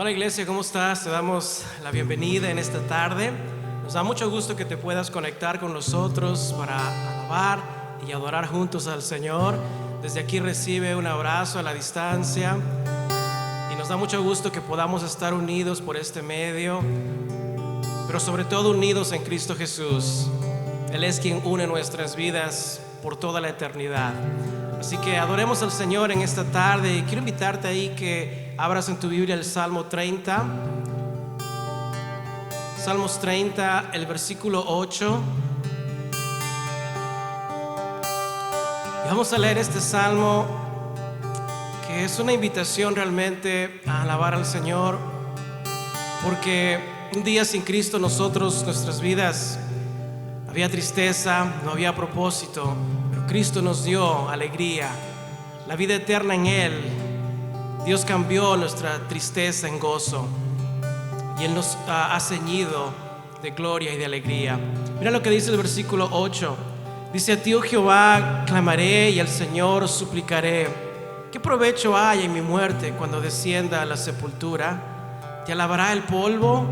Hola iglesia, ¿cómo estás? Te damos la bienvenida en esta tarde. Nos da mucho gusto que te puedas conectar con nosotros para alabar y adorar juntos al Señor. Desde aquí recibe un abrazo a la distancia y nos da mucho gusto que podamos estar unidos por este medio, pero sobre todo unidos en Cristo Jesús. Él es quien une nuestras vidas por toda la eternidad. Así que adoremos al Señor en esta tarde y quiero invitarte ahí que abras en tu Biblia el Salmo 30. Salmos 30, el versículo 8. Y vamos a leer este salmo, que es una invitación realmente a alabar al Señor, porque un día sin Cristo nuestras vidas, había tristeza, no había propósito, pero Cristo nos dio alegría, la vida eterna en Él. Dios cambió nuestra tristeza en gozo y Él nos ha ceñido de gloria y de alegría. Mira lo que dice el versículo 8. Dice: a ti, oh Jehová, clamaré y al Señor suplicaré. ¿Qué provecho hay en mi muerte cuando descienda a la sepultura? ¿Te alabará el polvo?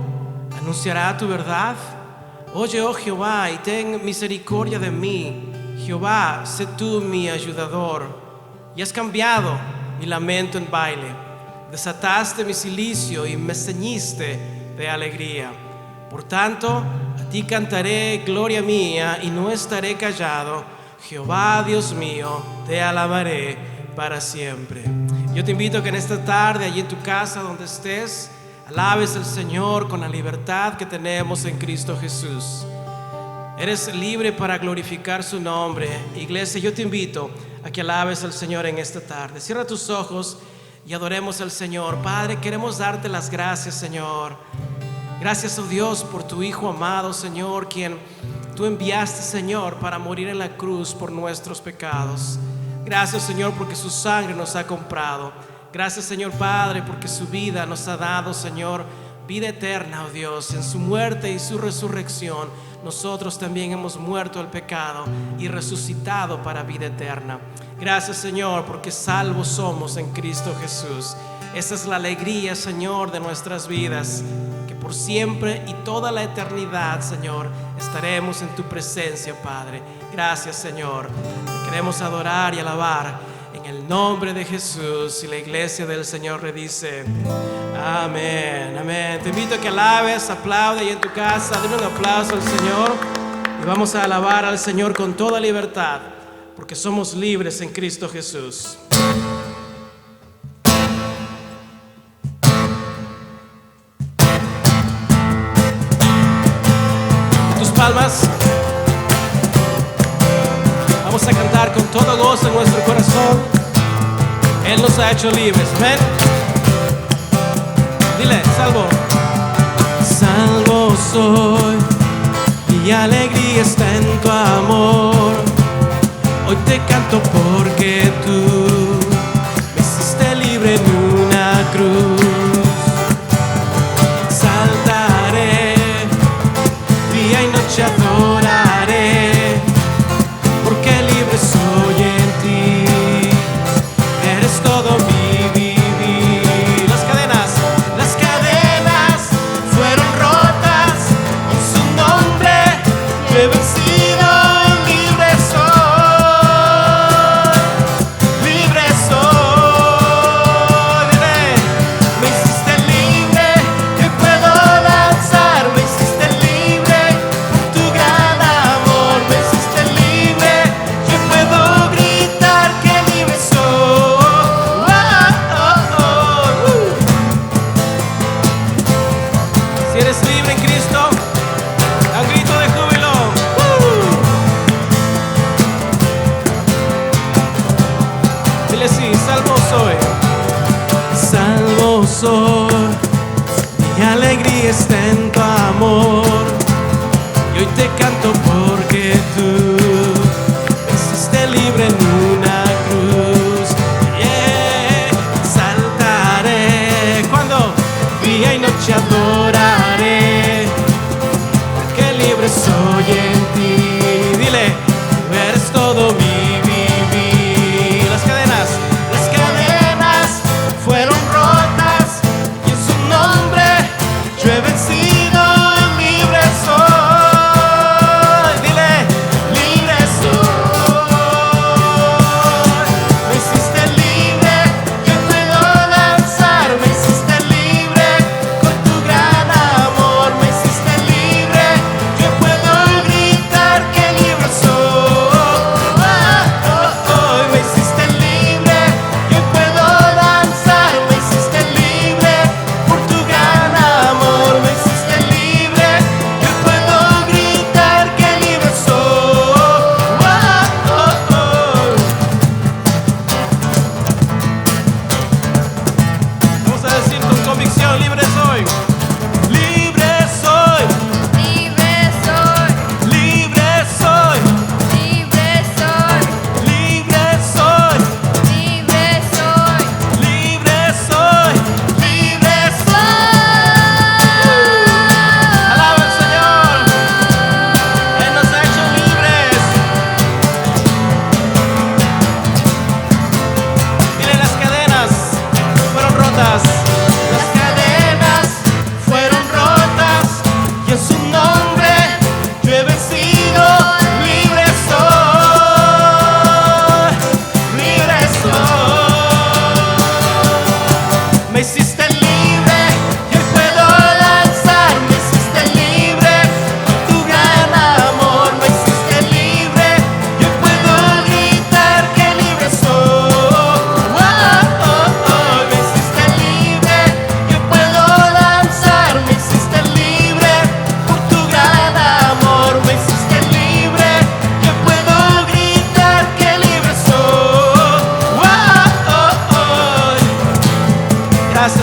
¿Anunciará tu verdad? Oye, oh Jehová, y ten misericordia de mí. Jehová, sé tú mi ayudador. Y has cambiado mi lamento en baile. Desataste mi cilicio y me ceñiste de alegría. Por tanto, a ti cantaré gloria mía y no estaré callado. Jehová, Dios mío, te alabaré para siempre. Yo te invito a que en esta tarde, allí en tu casa donde estés, alabes al Señor con la libertad que tenemos en Cristo Jesús. Eres libre para glorificar su nombre. Iglesia, yo te invito a que alabes al Señor en esta tarde. Cierra tus ojos y adoremos al Señor. Padre, queremos darte las gracias, Señor. Gracias, oh Dios, por tu Hijo amado, Señor, quien tú enviaste, Señor, para morir en la cruz por nuestros pecados. Gracias, Señor, porque su sangre nos ha comprado. Gracias, Señor Padre, porque su vida nos ha dado, Señor, vida eterna, oh Dios. En su muerte y su resurrección, nosotros también hemos muerto al pecado y resucitado para vida eterna. Gracias, Señor, porque salvos somos en Cristo Jesús. Esa es la alegría, Señor, de nuestras vidas, que por siempre y toda la eternidad, Señor, estaremos en tu presencia, Padre. Gracias, Señor. Te queremos adorar y alabar en el nombre de Jesús. Y la iglesia del Señor le dice amén, amén. Te invito a que alabes, aplaude ahí en tu casa. Dale un aplauso al Señor y vamos a alabar al Señor con toda libertad, porque somos libres en Cristo Jesús. Tus palmas. Vamos a cantar con todo gozo en nuestro corazón. Él nos ha hecho libres. Amén. Dile, salvo. Salvo soy, mi alegría está en tu amor. Hoy te canto porque tú me hiciste libre en una cruz. Saltaré, día y noche adoraré, porque libre soy en ti. Eres todo mi vivir. Las cadenas fueron rotas y en su nombre he vencido y libre soy. Libre soy. Dile, me hiciste libre, que puedo danzar. Me hiciste libre por tu gran amor. Me hiciste libre, yo puedo gritar que libre soy. Si eres libre en Cristo, a un grito de júbilo. Dile sí, salvo soy. Salvo soy, mi alegría está en tu amor. Y hoy te canto porque tú me hiciste libre en una cruz. Yeah. Saltaré cuando día y noche adoraré, porque libre soy en ti. Dile, tú eres todo mi vivir. Las cadenas fueron rotas y en su nombre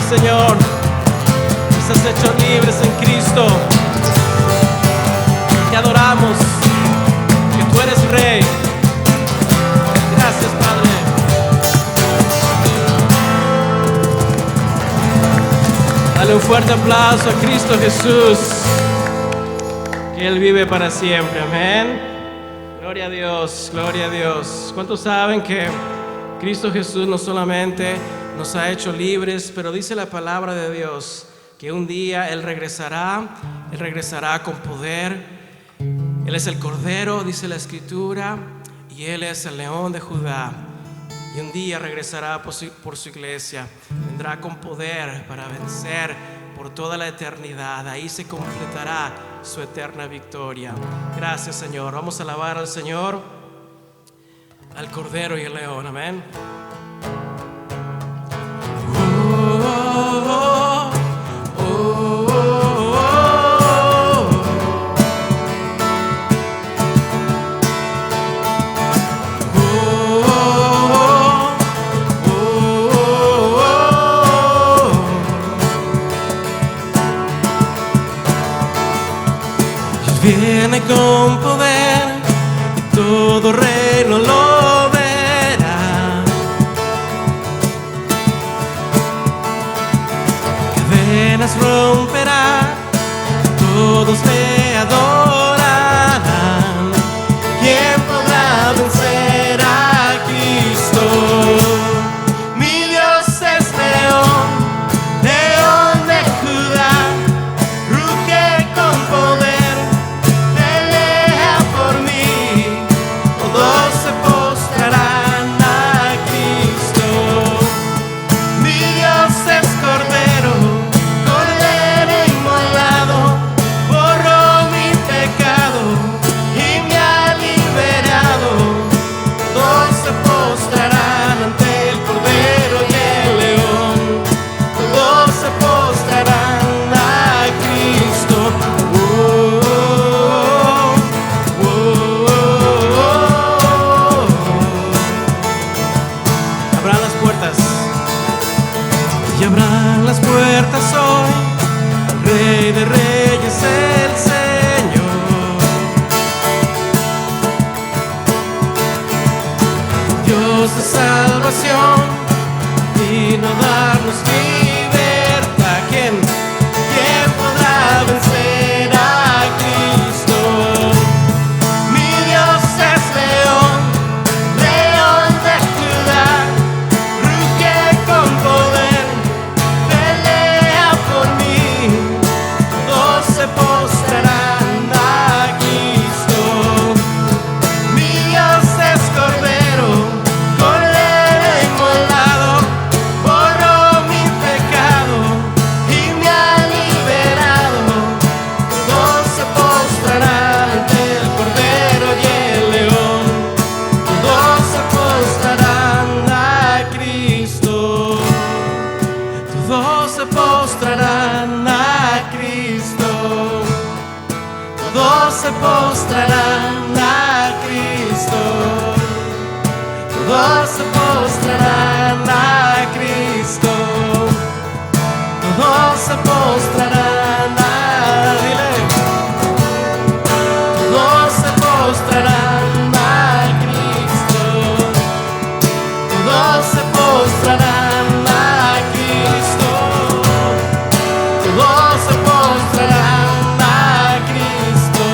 Señor. Nos has hecho libres en Cristo. Te adoramos, que tú eres Rey. Gracias, Padre. Dale un fuerte aplauso a Cristo Jesús, que Él vive para siempre. Amén. Gloria a Dios, gloria a Dios. ¿Cuántos saben que Cristo Jesús no solamente nos ha hecho libres, pero dice la palabra de Dios que un día Él regresará con poder? Él es el Cordero, dice la Escritura, y Él es el León de Judá. Y un día regresará por su iglesia. Vendrá con poder para vencer por toda la eternidad. Ahí se completará su eterna victoria. Gracias, Señor. Vamos a alabar al Señor, al Cordero y al León. Amén. Viene con poder y todo reino lo verá. Cadenas romperá, todos le adorarán. ¿Quién podrá vencer a Cristo? Mi Dios es león, león de Judá, ruge con poder. Y abran las puertas hoy, el Rey de Reyes, el Señor. Dios de salvación, vino a darnos libertad. ¿Quién podrá vencer a Cristo? Mi Dios es león, león de Judá, ruge con poder. Se postrarán a Cristo. Mi Dios es Cordero, Cordero inmolado, borró mi pecado y me ha liberado. Todos se postrarán ante el Cordero y el León. Todos se postrarán a Cristo. Todos se postrarán a Cristo. Todos se postrarán a Cristo. Todos se postrarán a Cristo. Todos se postrarán a Dile. Todos se postrarán a Cristo. Todos se postrarán a Cristo. Todos se postrarán a Cristo.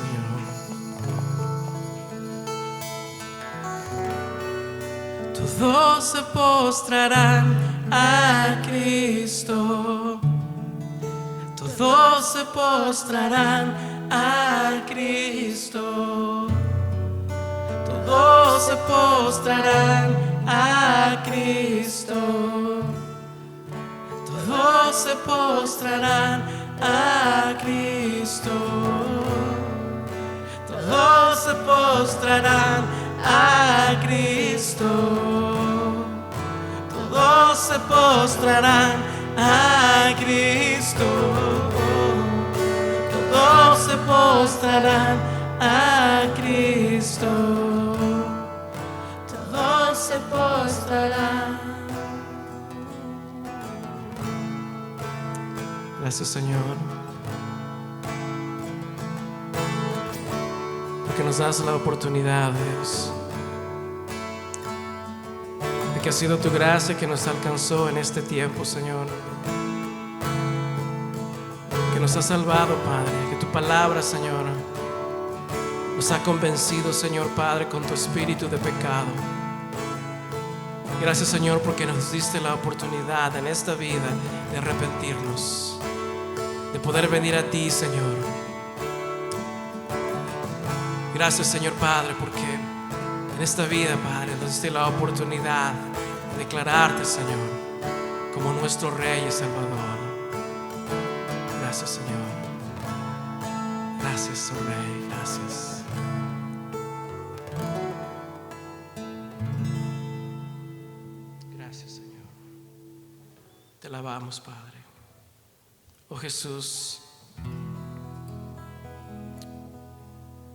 Señor. Todos se postrarán a Cristo. Todos se postrarán a Cristo. Todos se postrarán a Cristo. Todos se postrarán a Cristo. Todos se postrarán a Cristo. Todos se postrarán a Cristo. Todos se postrarán a Cristo. Todos se postrarán. Gracias, Señor, porque nos das la oportunidad, Dios, de que ha sido tu gracia que nos alcanzó en este tiempo, Señor, que nos ha salvado, Padre, que tu palabra, Señor, nos ha convencido, Señor Padre, con tu espíritu de pecado. Gracias, Señor, porque nos diste la oportunidad en esta vida de arrepentirnos, de poder venir a ti, Señor. Gracias, Señor Padre, porque en esta vida, Padre, nos diste la oportunidad de declararte, Señor, como nuestro Rey y Salvador. Gracias, Señor. Gracias, oh Rey, gracias. Gracias, Señor. Te alabamos, Padre. Oh Jesús,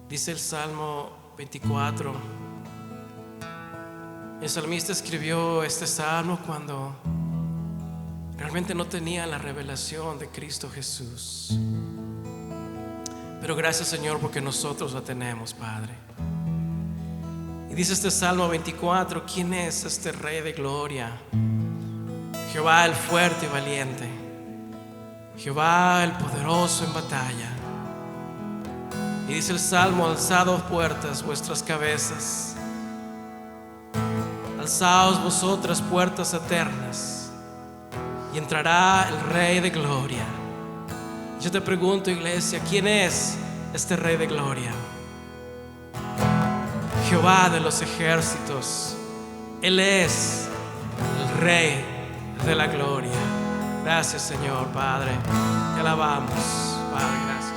dice el Salmo 24. El salmista escribió este salmo cuando realmente no tenía la revelación de Cristo Jesús. Pero gracias, Señor, porque nosotros la tenemos, Padre. Y dice este Salmo 24: ¿quién es este Rey de gloria? Jehová el fuerte y valiente, Jehová el poderoso en batalla. Y dice el Salmo: alzad puertas vuestras cabezas, alzaos vosotras puertas eternas, y entrará el Rey de gloria. Yo te pregunto, iglesia, ¿quién es este Rey de gloria? Jehová de los ejércitos. Él es el Rey de la gloria. Gracias, Señor, Padre. Te alabamos, Padre. Gracias.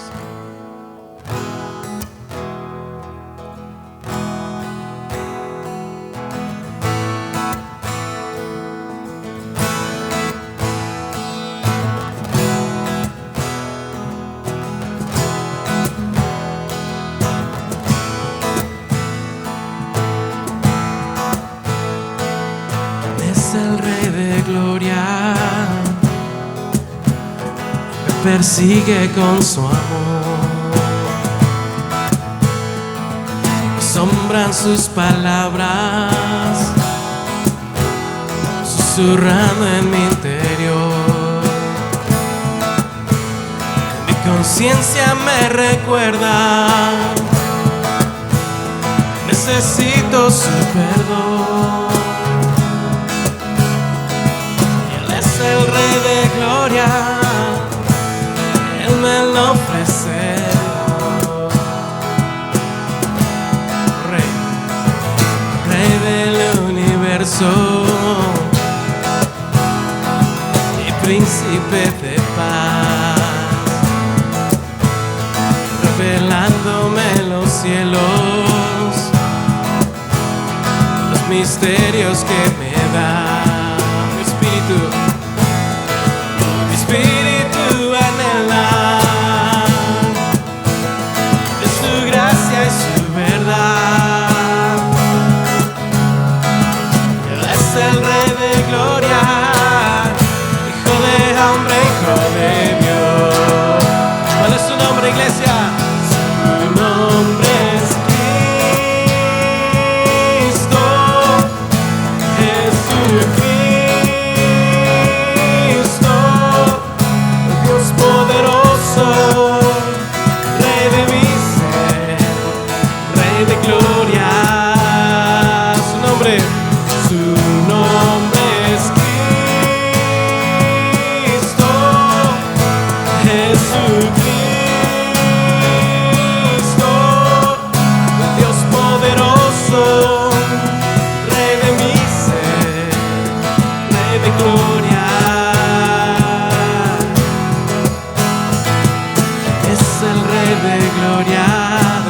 Es el Rey de gloria, me persigue con su amor, me asombran sus palabras, susurrando en mi interior. Mi conciencia me recuerda, necesito su perdón. El Rey de gloria, Él me lo ofrece. Rey del universo y príncipe de paz, revelándome los cielos, los misterios que me da mi espíritu. Espíritu anhela de su gracia y su verdad. Él es el Rey de gloria, Hijo de hombre, Hijo de Dios. ¿Cuál es su nombre, iglesia? Su nombre es Cristo Jesús.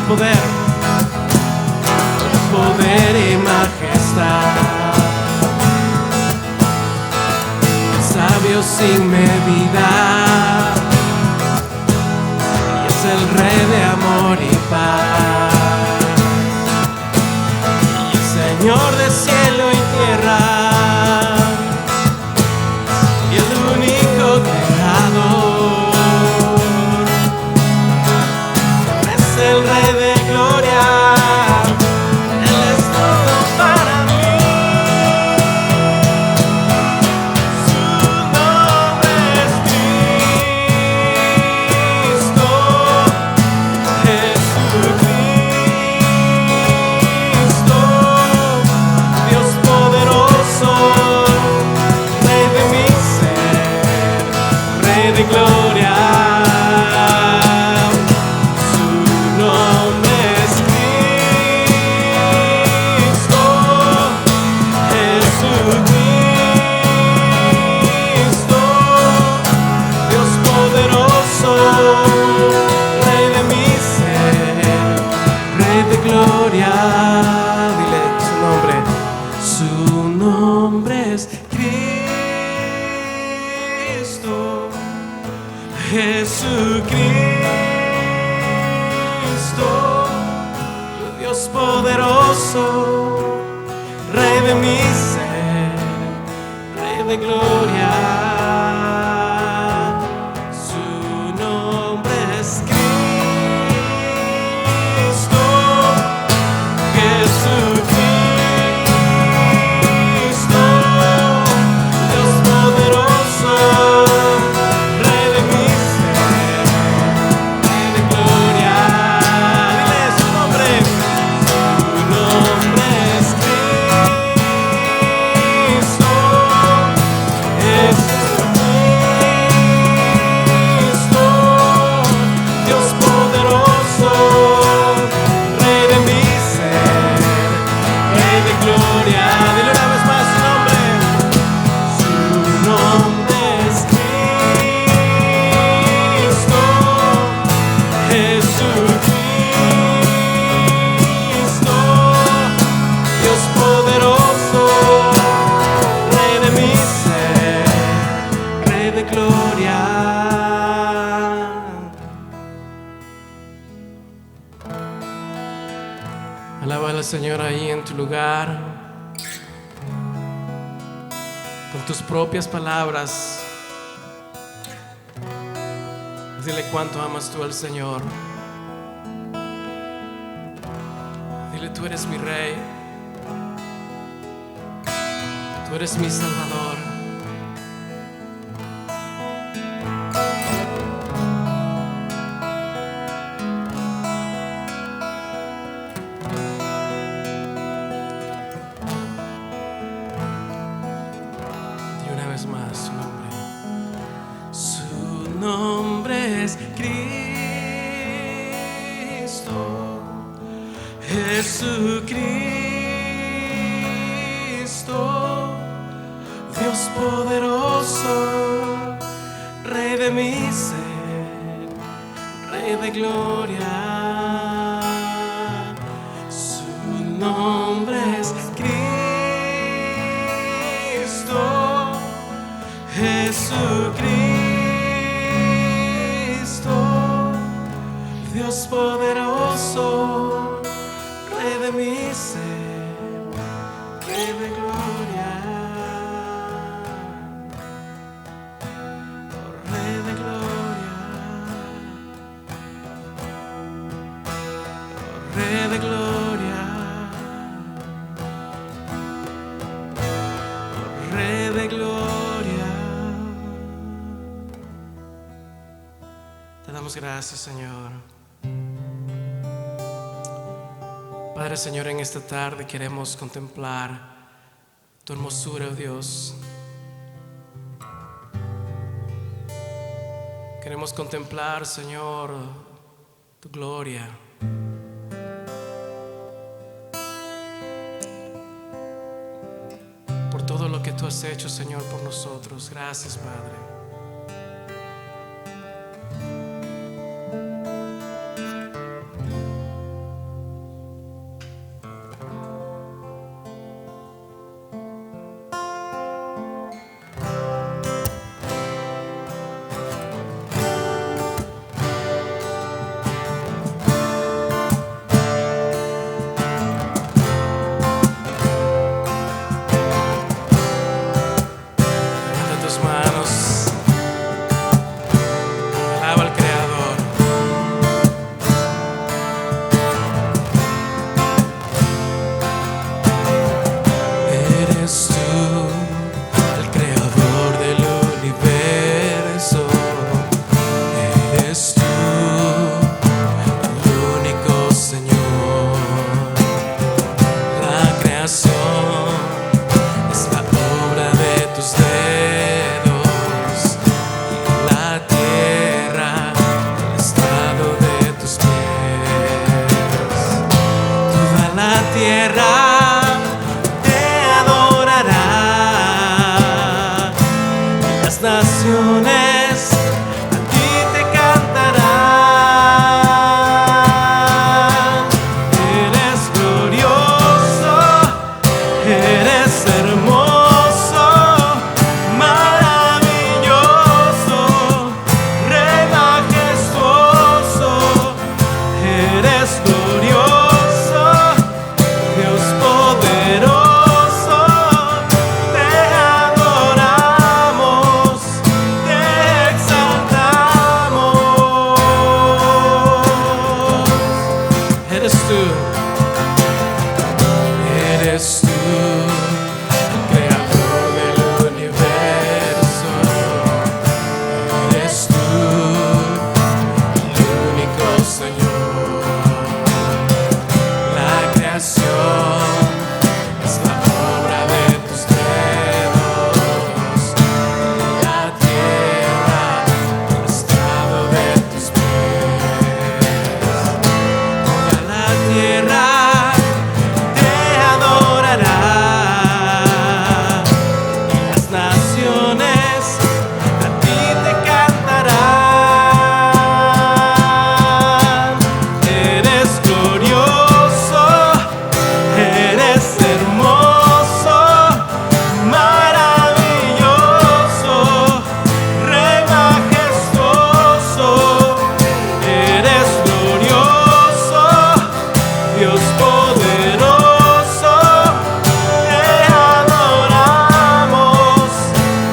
poder, poder y majestad, sabio sin medida, y es el Rey de amor y paz, y el Señor de cielo y tierra, y el único creador, es el Rey de gloria. Jesucristo, Dios poderoso, Rey de mi ser, Rey de gloria. Su nombre es Cristo, Jesucristo, Dios poderoso, Rey de mi ser, Rey de gloria. Dile su nombre. Su nombre es Cristo, Jesucristo, Dios poderoso, Rey de mi ser, Rey de gloria. Dile una vez más su nombre. Su nombre es Cristo, Jesucristo, Dios poderoso, Rey de mi ser, Rey de gloria. Alaba al Señor ahí en tu lugar, con tus propias palabras. Dile cuánto amas tú al Señor. Dile, tú eres mi Rey, tú eres mi Salvador. Y una vez más su nombre. Su nombre es Cristo, Jesucristo, Dios poderoso, Rey de mi ser, Rey de gloria. Su nombre es Cristo, Jesucristo, Dios poderoso, Rey de mi ser, Rey de gloria. Oh, Rey de gloria. Oh, Rey de gloria. Oh, Rey de gloria. Te damos gracias, Señor. Padre, Señor, en esta tarde queremos contemplar tu hermosura, oh Dios. Queremos contemplar, Señor, tu gloria. Por todo lo que tú has hecho, Señor, por nosotros. Gracias, Padre. la tierra te adorará, y las naciones a ti te cantarán. Eres glorioso, eres hermoso, maravilloso, Rey majestuoso. Eres glorioso, Dios poderoso, te adoramos, te exaltamos. Eres tú, el creador del universo. Eres tú, el único Señor. La creación es la obra de tus dedos, y la tierra el estrado de tus pies. Toda la tierra te adorará, y las naciones a ti te cantarán. Eres glorioso, eres hermoso, maravilloso, Rey majestuoso. Eres glorioso, Dios poderoso, te adoramos,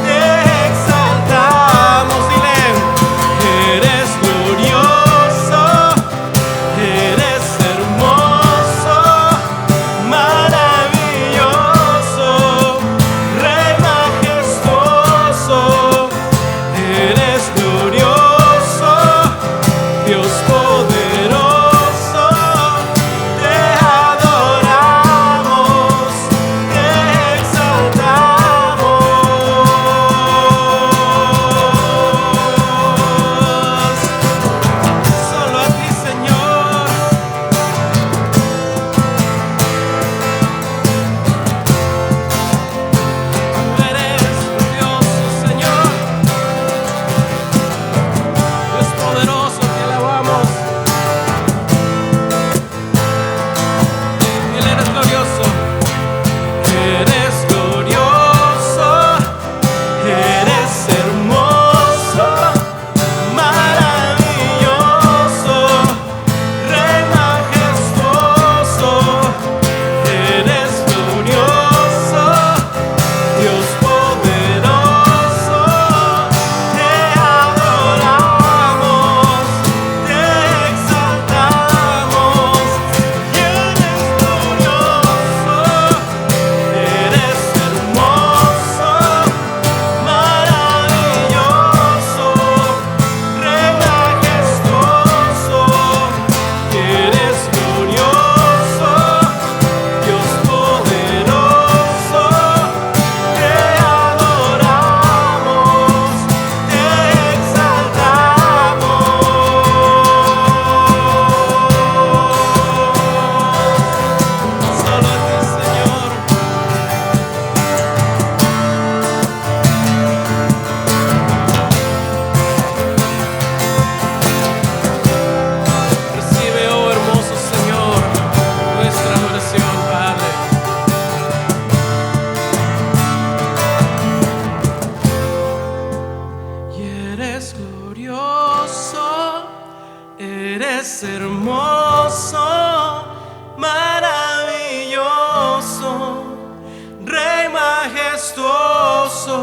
te exaltamos. Dile, eres glorioso, eres hermoso, maravilloso, Rey majestuoso. Eres glorioso, Dios poderoso, te adoramos, te exaltamos. Solo a ti, Señor. Tú eres glorioso, Señor. Dios poderoso, te alabamos. Él eres glorioso. Eres glorioso, eres hermoso, maravilloso, Rey majestuoso. Eres glorioso, Dios poderoso, te adoramos, te exaltamos. Y eres glorioso, eres hermoso, maravilloso, Rey majestuoso. Eres glorioso, Dios poderoso, te adoramos, te exaltamos. Solo a ti, Señor. Recibe, oh hermoso Señor, nuestra adoración, Padre. Y eres glorioso, eres hermoso, maravilloso, Rey majestuoso.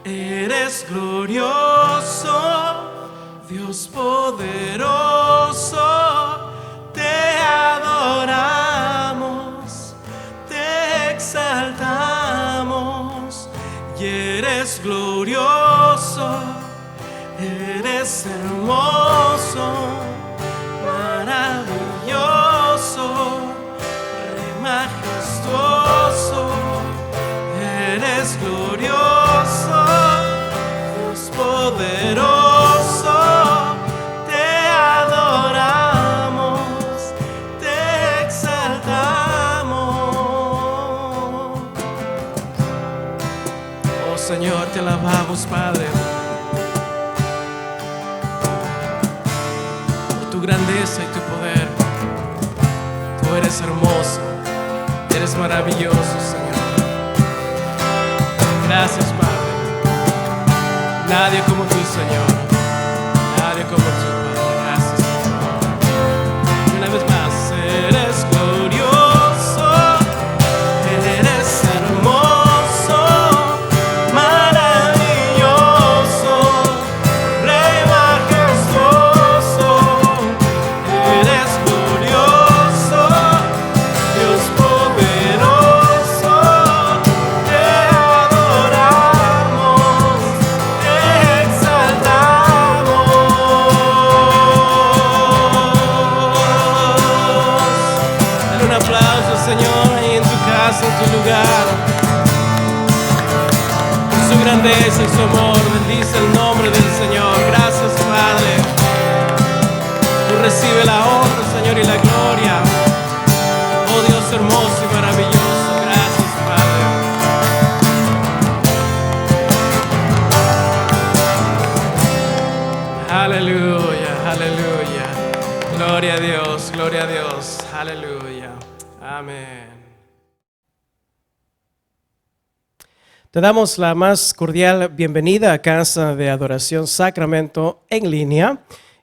Eres glorioso, Dios poderoso, te adoramos, te exaltamos. Y eres glorioso, eres hermoso, maravilloso, Rey majestuoso. Eres glorioso, Dios poderoso, te adoramos, te exaltamos. te alabamos, Padre, por tu grandeza y tu poder. Tú eres hermoso, eres maravilloso, Señor. Gracias, Padre. Nadie como tú, Señor. Nadie como tú, Padre. Gracias, Señor. Una vez más, eres glorioso, eres hermoso, maravilloso, Rey majestuoso. Eres glorioso, Dios poderoso. Te adoramos, te exaltamos. Dale un aplauso, Señor, ahí en tu casa, en tu lugar. Por su grandeza y su amor, bendice el nombre del Señor. Gracias, Padre. Tú recibe la honra, Señor, y la gloria. Oh Dios hermoso y maravilloso. Gracias, Padre. Aleluya, aleluya. Gloria a Dios, gloria a Dios. Aleluya. Amén. Te damos la más cordial bienvenida a Casa de Adoración Sacramento en línea.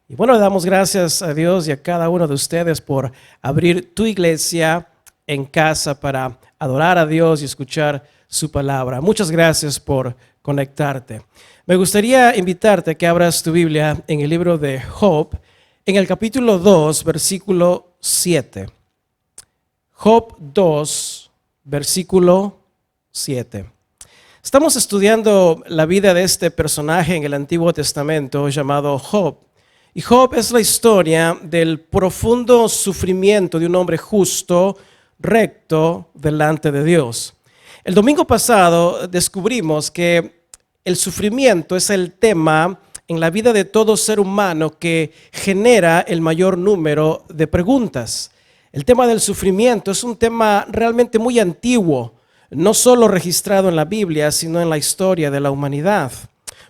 Y bueno, le damos gracias a Dios y a cada uno de ustedes por abrir tu iglesia en casa para adorar a Dios y escuchar su palabra. Muchas gracias por conectarte. Me gustaría invitarte a que abras tu Biblia en el libro de Job, en el capítulo 2, versículo 7. Job 2, versículo 7. Estamos estudiando la vida de este personaje en el Antiguo Testamento llamado Job. Y Job es la historia del profundo sufrimiento de un hombre justo, recto, delante de Dios. El domingo pasado descubrimos que el sufrimiento es el tema en la vida de todo ser humano que genera el mayor número de preguntas. El tema del sufrimiento es un tema realmente muy antiguo, no solo registrado en la Biblia, sino en la historia de la humanidad.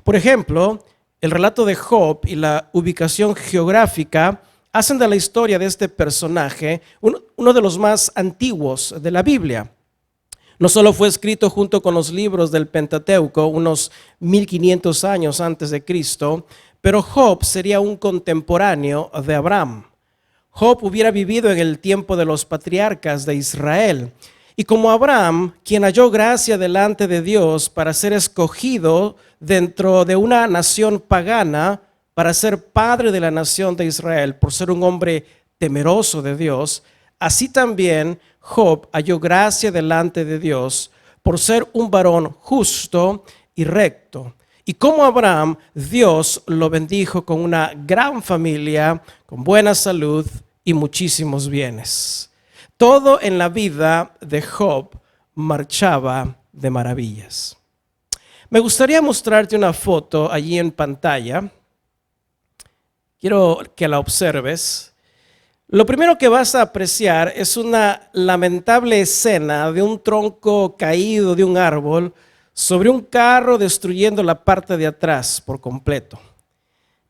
Por ejemplo, el relato de Job y la ubicación geográfica hacen de la historia de este personaje uno de los más antiguos de la Biblia. No solo fue escrito junto con los libros del Pentateuco unos 1500 años antes de Cristo, pero Job sería un contemporáneo de Abraham. Job hubiera vivido en el tiempo de los patriarcas de Israel. Y como Abraham, quien halló gracia delante de Dios para ser escogido dentro de una nación pagana, para ser padre de la nación de Israel, por ser un hombre temeroso de Dios, así también Job halló gracia delante de Dios por ser un varón justo y recto. Y como Abraham, Dios lo bendijo con una gran familia, con buena salud y muchísimos bienes. Todo en la vida de Job marchaba de maravillas. Me gustaría mostrarte una foto allí en pantalla. Quiero que la observes. Lo primero que vas a apreciar es una lamentable escena de un tronco caído de un árbol sobre un carro destruyendo la parte de atrás por completo.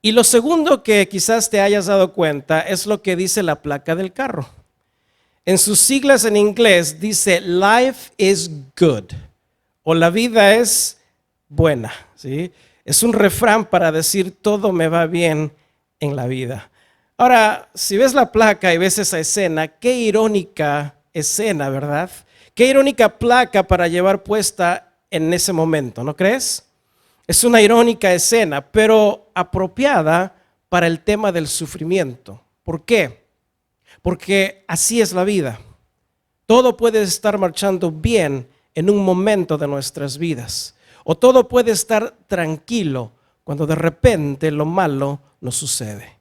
Y lo segundo que quizás te hayas dado cuenta es lo que dice la placa del carro. En sus siglas en inglés dice life is good o la vida es buena, ¿sí? Es un refrán para decir todo me va bien en la vida. Ahora, si ves la placa y ves esa escena, qué irónica escena, ¿verdad? Qué irónica placa para llevar puesta en ese momento, ¿no crees? Es una irónica escena, pero apropiada para el tema del sufrimiento. ¿Por qué? Porque así es la vida. Todo puede estar marchando bien en un momento de nuestras vidas. O todo puede estar tranquilo cuando de repente lo malo nos sucede.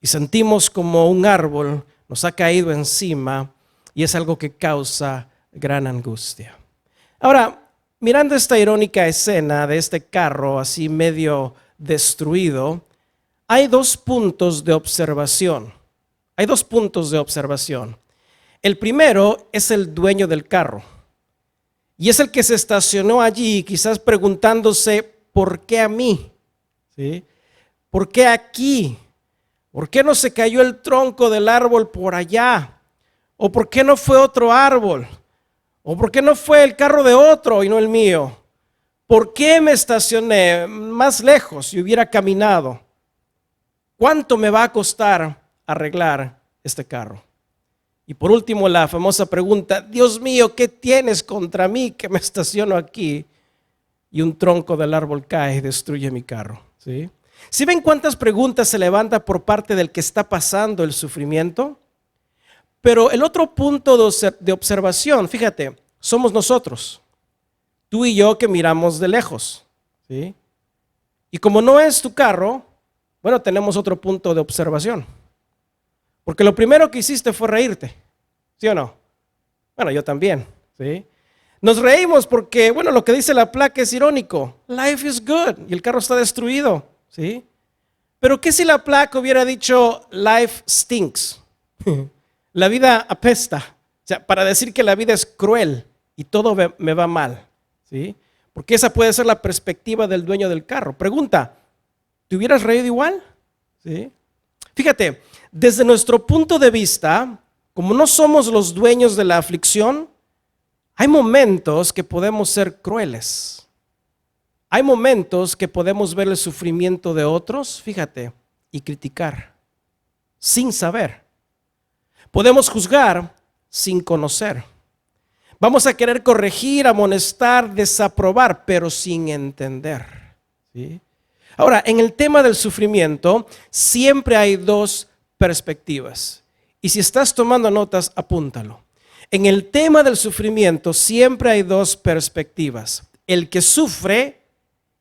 Y sentimos como un árbol nos ha caído encima y es algo que causa gran angustia. Ahora, mirando esta irónica escena de este carro así medio destruido, hay dos puntos de observación. Hay dos puntos de observación. El primero es el dueño del carro. Y es el que se estacionó allí, quizás preguntándose, ¿por qué a mí? ¿Sí? ¿Por qué aquí? ¿Por qué no se cayó el tronco del árbol por allá? ¿O por qué no fue otro árbol? ¿O por qué no fue el carro de otro y no el mío? ¿Por qué me estacioné más lejos si hubiera caminado? ¿Cuánto me va a costar arreglar este carro? Y por último, la famosa pregunta, Dios mío, ¿qué tienes contra mí que me estaciono aquí? Y un tronco del árbol cae y destruye mi carro. ¿Sí? ¿Sí ven cuántas preguntas se levanta por parte del que está pasando el sufrimiento? Pero el otro punto de observación, fíjate, somos nosotros, tú y yo que miramos de lejos. ¿Sí? Y como no es tu carro, bueno, tenemos otro punto de observación. Porque lo primero que hiciste fue reírte, ¿sí o no? Bueno, yo también, ¿sí? Nos reímos porque, bueno, lo que dice la placa es irónico. Life is good y el carro está destruido, ¿sí? Pero ¿qué si la placa hubiera dicho life stinks? La vida apesta. O sea, para decir que la vida es cruel y todo me va mal, ¿sí? Porque esa puede ser la perspectiva del dueño del carro. Pregunta, ¿te hubieras reído igual? ¿Sí? Fíjate, desde nuestro punto de vista, como no somos los dueños de la aflicción, hay momentos que podemos ser crueles. Hay momentos que podemos ver el sufrimiento de otros, fíjate, y criticar, sin saber. Podemos juzgar sin conocer. Vamos a querer corregir, amonestar, desaprobar, pero sin entender. ¿Sí? Ahora, en el tema del sufrimiento, siempre hay dos perspectivas. Y si estás tomando notas, apúntalo. En el tema del sufrimiento, siempre hay dos perspectivas. El que sufre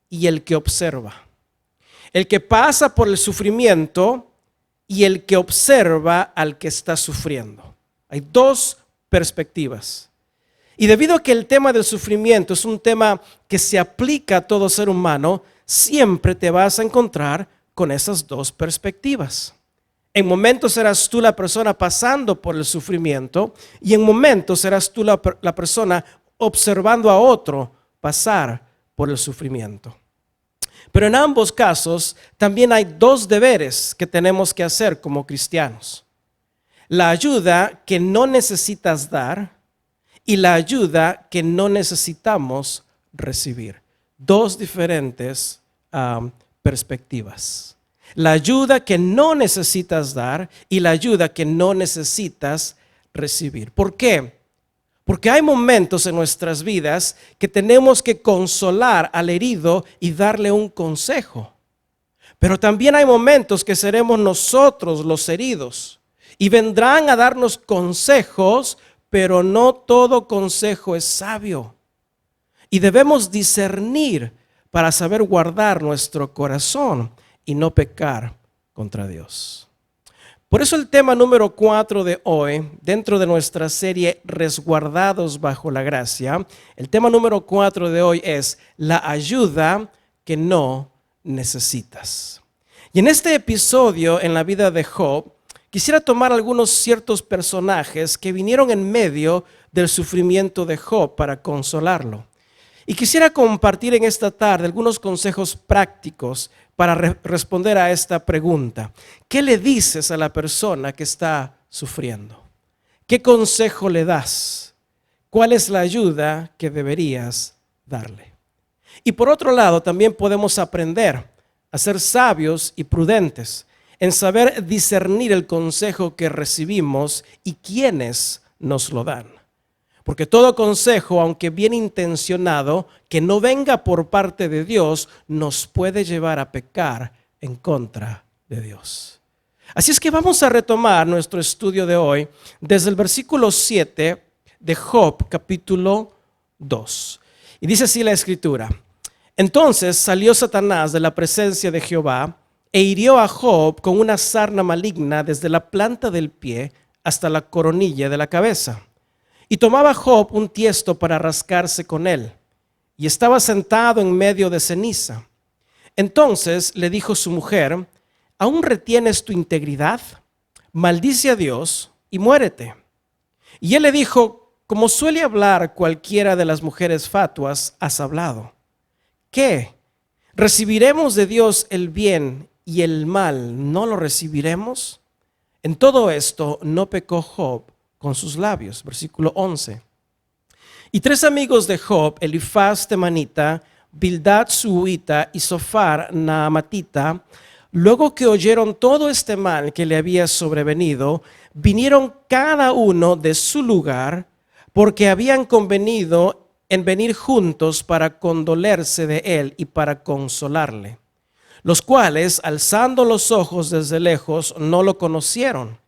y el que observa. El que pasa por el sufrimiento y el que observa al que está sufriendo. Hay dos perspectivas. Y debido a que el tema del sufrimiento es un tema que se aplica a todo ser humano, siempre te vas a encontrar con esas dos perspectivas. En momentos serás tú la persona pasando por el sufrimiento y en momentos serás tú la persona observando a otro pasar por el sufrimiento. Pero en ambos casos también hay dos deberes que tenemos que hacer como cristianos. La ayuda que no necesitas dar y la ayuda que no necesitamos recibir. Dos diferentes perspectivas. La ayuda que no necesitas dar y la ayuda que no necesitas recibir. ¿Por qué? Porque hay momentos en nuestras vidas que tenemos que consolar al herido y darle un consejo. Pero también hay momentos que seremos nosotros los heridos y vendrán a darnos consejos, pero no todo consejo es sabio. Y debemos discernir para saber guardar nuestro corazón y no pecar contra Dios. Por eso el tema número 4 de hoy, dentro de nuestra serie Resguardados bajo la gracia, el tema número 4 de hoy es la ayuda que no necesitas. Y en este episodio en la vida de Job, quisiera tomar algunos ciertos personajes que vinieron en medio del sufrimiento de Job para consolarlo. Y quisiera compartir en esta tarde algunos consejos prácticos para responder a esta pregunta. ¿Qué le dices a la persona que está sufriendo? ¿Qué consejo le das? ¿Cuál es la ayuda que deberías darle? Y por otro lado, también podemos aprender a ser sabios y prudentes en saber discernir el consejo que recibimos y quiénes nos lo dan. Porque todo consejo, aunque bien intencionado, que no venga por parte de Dios, nos puede llevar a pecar en contra de Dios. Así es que vamos a retomar nuestro estudio de hoy desde el versículo 7 de Job, capítulo 2. Y dice así la escritura: Entonces salió Satanás de la presencia de Jehová e hirió a Job con una sarna maligna desde la planta del pie hasta la coronilla de la cabeza. Y tomaba Job un tiesto para rascarse con él, y estaba sentado en medio de ceniza. Entonces le dijo su mujer: ¿aún retienes tu integridad? Maldice a Dios y muérete. Y él le dijo: como suele hablar cualquiera de las mujeres fatuas, has hablado. ¿Qué? ¿Recibiremos de Dios el bien y el mal no lo recibiremos? En todo esto no pecó Job con sus labios. Versículo 11. Y 3 amigos de Job, Elifaz temanita, Bildad suita y Sofar naamatita, luego que oyeron todo este mal que le había sobrevenido, vinieron cada uno de su lugar, porque habían convenido en venir juntos para condolerse de él y para consolarle. Los cuales, alzando los ojos desde lejos, no lo conocieron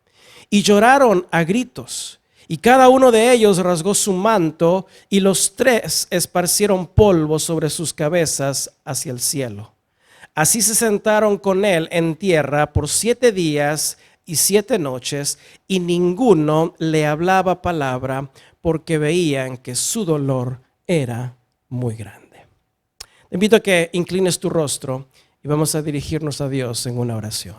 y lloraron a gritos. Y cada uno de ellos rasgó su manto, y los 3 esparcieron polvo sobre sus cabezas hacia el cielo. Así se sentaron con él en tierra por 7 días y 7 noches, y ninguno le hablaba palabra, porque veían que su dolor era muy grande. Te invito a que inclines tu rostro y vamos a dirigirnos a Dios en una oración.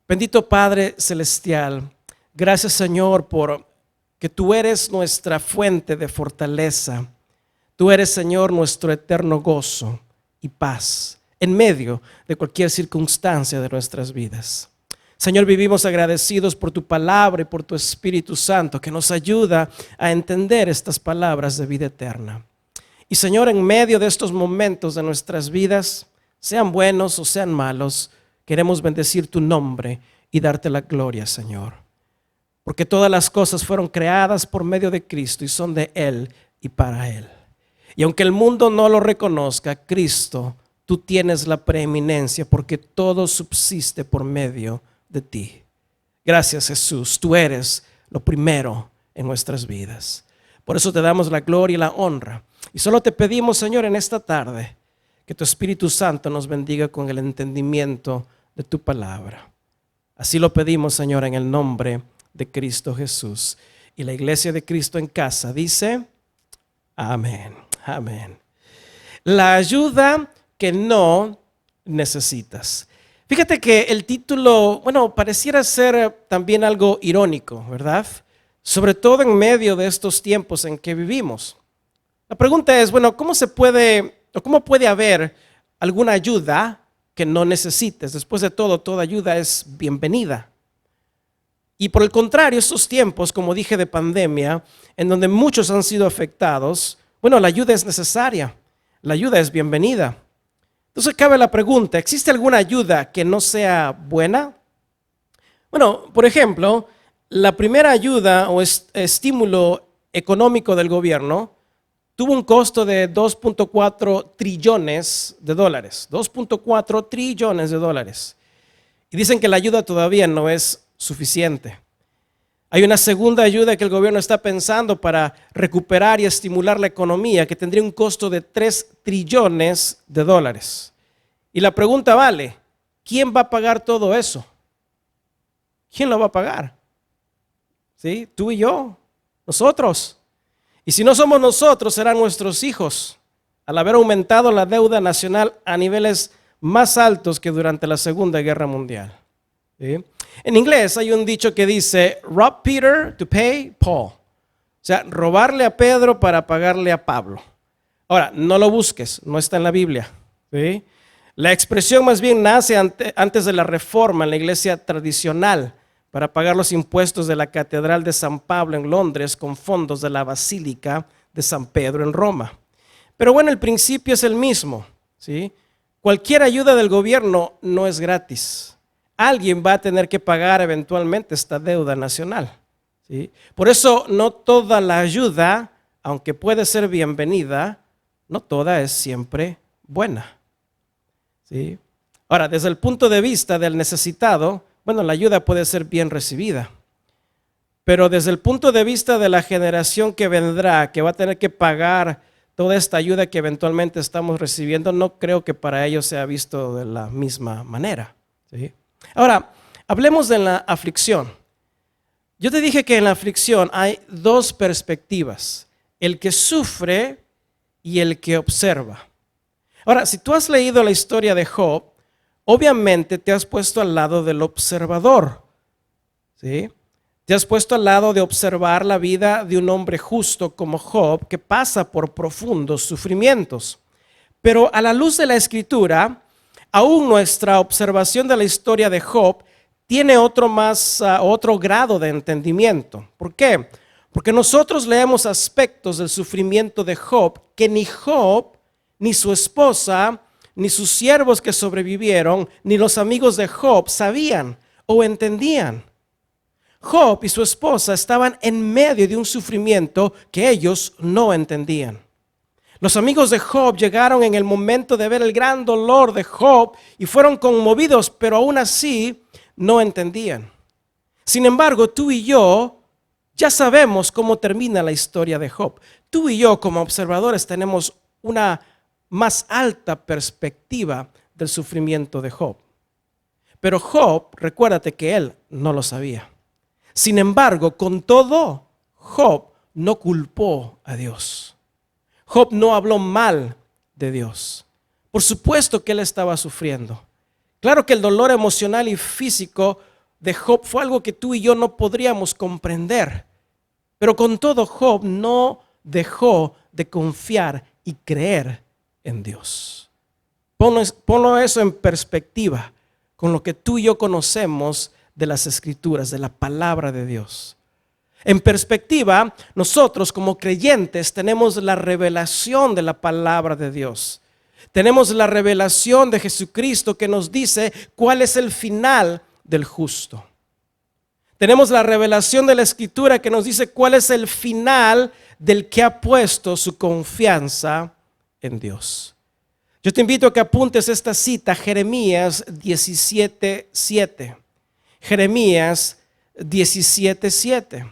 Bendito Padre Celestial, gracias Señor por que tú eres nuestra fuente de fortaleza. Tú eres, Señor, nuestro eterno gozo y paz en medio de cualquier circunstancia de nuestras vidas. Señor, vivimos agradecidos por tu palabra y por tu Espíritu Santo que nos ayuda a entender estas palabras de vida eterna. Y Señor, en medio de estos momentos de nuestras vidas, sean buenos o sean malos, queremos bendecir tu nombre y darte la gloria, Señor. Porque todas las cosas fueron creadas por medio de Cristo y son de Él y para Él. Y aunque el mundo no lo reconozca, Cristo, tú tienes la preeminencia porque todo subsiste por medio de ti. Gracias, Jesús, tú eres lo primero en nuestras vidas. Por eso te damos la gloria y la honra. Y solo te pedimos, Señor, en esta tarde, que tu Espíritu Santo nos bendiga con el entendimiento de tu palabra. Así lo pedimos, Señor, en el nombre de Cristo Jesús. Y la iglesia de Cristo en casa dice, amén, amén. La ayuda que no necesitas. Fíjate que el título, pareciera ser también algo irónico, ¿verdad? Sobre todo en medio de estos tiempos en que vivimos. La pregunta es, ¿cómo puede haber alguna ayuda que no necesites? Después de todo, toda ayuda es bienvenida. Y por el contrario, estos tiempos, como dije, de pandemia, en donde muchos han sido afectados, la ayuda es necesaria, la ayuda es bienvenida. Entonces cabe la pregunta, ¿existe alguna ayuda que no sea buena? Por ejemplo, la primera ayuda o estímulo económico del gobierno tuvo un costo de 2.4 trillones de dólares. 2.4 trillones de dólares. Y dicen que la ayuda todavía no es suficiente. Hay una segunda ayuda que el gobierno está pensando para recuperar y estimular la economía que tendría un costo de 3 trillones de dólares. Y la pregunta vale, ¿quién va a pagar todo eso? ¿Quién lo va a pagar? ¿Sí? Tú y yo, nosotros. Y si no somos nosotros, serán nuestros hijos, al haber aumentado la deuda nacional a niveles más altos que durante la Segunda Guerra Mundial. ¿Sí? En inglés hay un dicho que dice, rob Peter to pay Paul. O sea, robarle a Pedro para pagarle a Pablo. Ahora, no lo busques, no está en la Biblia. ¿Sí? La expresión más bien nace antes de la reforma en la iglesia tradicional para pagar los impuestos de la Catedral de San Pablo en Londres con fondos de la Basílica de San Pedro en Roma. Pero el principio es el mismo. ¿Sí? Cualquier ayuda del gobierno no es gratis. Alguien va a tener que pagar eventualmente esta deuda nacional. ¿Sí? Por eso no toda la ayuda, aunque puede ser bienvenida, no toda es siempre buena. ¿Sí? Ahora, desde el punto de vista del necesitado, la ayuda puede ser bien recibida. Pero desde el punto de vista de la generación que vendrá, que va a tener que pagar toda esta ayuda que eventualmente estamos recibiendo, no creo que para ellos sea visto de la misma manera. ¿Sí? Ahora, hablemos de la aflicción. Yo te dije que en la aflicción hay 2 perspectivas, el que sufre y el que observa. Ahora, si tú has leído la historia de Job, obviamente te has puesto al lado del observador. ¿Sí? Te has puesto al lado de observar la vida de un hombre justo como Job, que pasa por profundos sufrimientos. Pero a la luz de la Escritura, aún nuestra observación de la historia de Job tiene otro grado de entendimiento. ¿Por qué? Porque nosotros leemos aspectos del sufrimiento de Job que ni Job, ni su esposa, ni sus siervos que sobrevivieron, ni los amigos de Job sabían o entendían. Job y su esposa estaban en medio de un sufrimiento que ellos no entendían. Los amigos de Job llegaron en el momento de ver el gran dolor de Job y fueron conmovidos, pero aún así no entendían. Sin embargo, tú y yo ya sabemos cómo termina la historia de Job. Tú y yo como observadores tenemos una más alta perspectiva del sufrimiento de Job. Pero Job, recuérdate que él no lo sabía. Sin embargo, con todo, Job no culpó a Dios. Job no habló mal de Dios. Por supuesto que él estaba sufriendo. Claro que el dolor emocional y físico de Job fue algo que tú y yo no podríamos comprender. Pero con todo, Job no dejó de confiar y creer en Dios. Ponlo eso en perspectiva con lo que tú y yo conocemos de las Escrituras, de la palabra de Dios. En perspectiva, nosotros como creyentes tenemos la revelación de la palabra de Dios. Tenemos la revelación de Jesucristo que nos dice cuál es el final del justo. Tenemos la revelación de la Escritura que nos dice cuál es el final del que ha puesto su confianza en Dios. Yo te invito a que apuntes esta cita, Jeremías 17:7. Jeremías 17:7.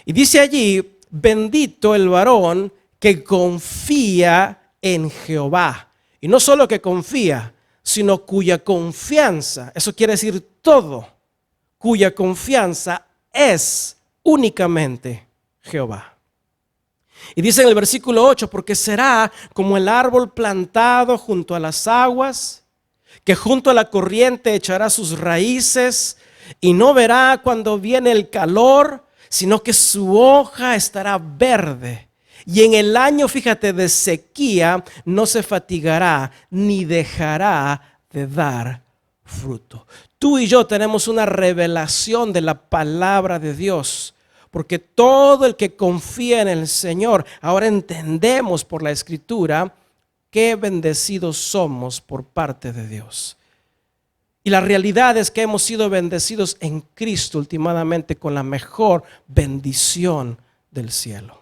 Y dice allí, bendito el varón que confía en Jehová. Y no solo que confía, sino cuya confianza, eso quiere decir todo, cuya confianza es únicamente Jehová. Y dice en el versículo 8, porque será como el árbol plantado junto a las aguas, que junto a la corriente echará sus raíces y no verá cuando viene el calor, sino que su hoja estará verde. Y en el año, fíjate, de sequía no se fatigará ni dejará de dar fruto. Tú y yo tenemos una revelación de la palabra de Dios. Porque todo el que confía en el Señor, ahora entendemos por la Escritura qué bendecidos somos por parte de Dios. Y la realidad es que hemos sido bendecidos en Cristo últimamente con la mejor bendición del cielo.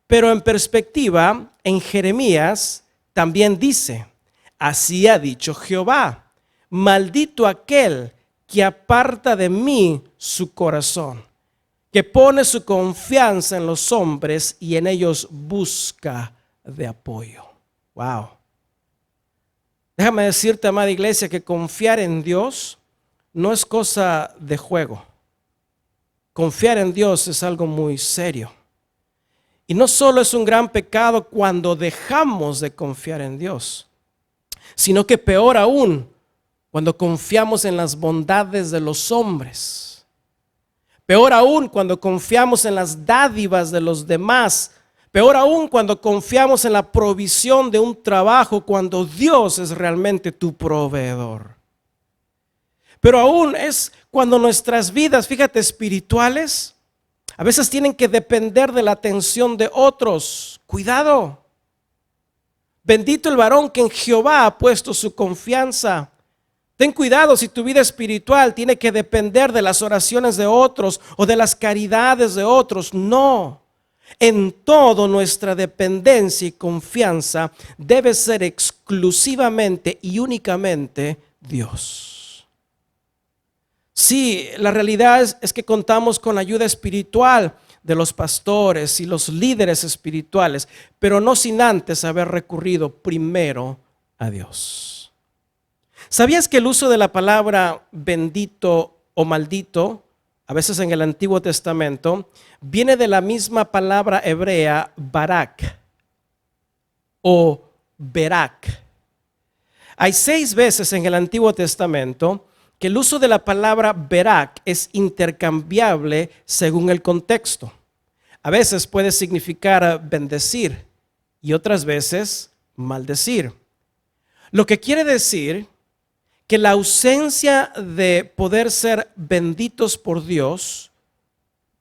Pero en perspectiva, en Jeremías también dice, así ha dicho Jehová, maldito aquel que aparta de mí su corazón, que pone su confianza en los hombres y en ellos busca de apoyo. Wow. Déjame decirte, amada iglesia, que confiar en Dios no es cosa de juego. Confiar en Dios es algo muy serio. Y no solo es un gran pecado cuando dejamos de confiar en Dios, sino que peor aún, cuando confiamos en las bondades de los hombres. Peor aún cuando confiamos en las dádivas de los demás. Peor aún cuando confiamos en la provisión de un trabajo cuando Dios es realmente tu proveedor. Pero aún es cuando nuestras vidas, fíjate, espirituales, a veces tienen que depender de la atención de otros. Cuidado. Bendito el varón que en Jehová ha puesto su confianza. Ten cuidado si tu vida espiritual tiene que depender de las oraciones de otros o de las caridades de otros. No. En todo nuestra dependencia y confianza debe ser exclusivamente y únicamente Dios. Sí, la realidad es que contamos con la ayuda espiritual de los pastores y los líderes espirituales, pero no sin antes haber recurrido primero a Dios. ¿Sabías que el uso de la palabra bendito o maldito, a veces en el Antiguo Testamento, viene de la misma palabra hebrea barak o berak? Hay 6 veces en el Antiguo Testamento que el uso de la palabra berak es intercambiable según el contexto. A veces puede significar bendecir y otras veces maldecir. Lo que quiere decir que la ausencia de poder ser benditos por Dios,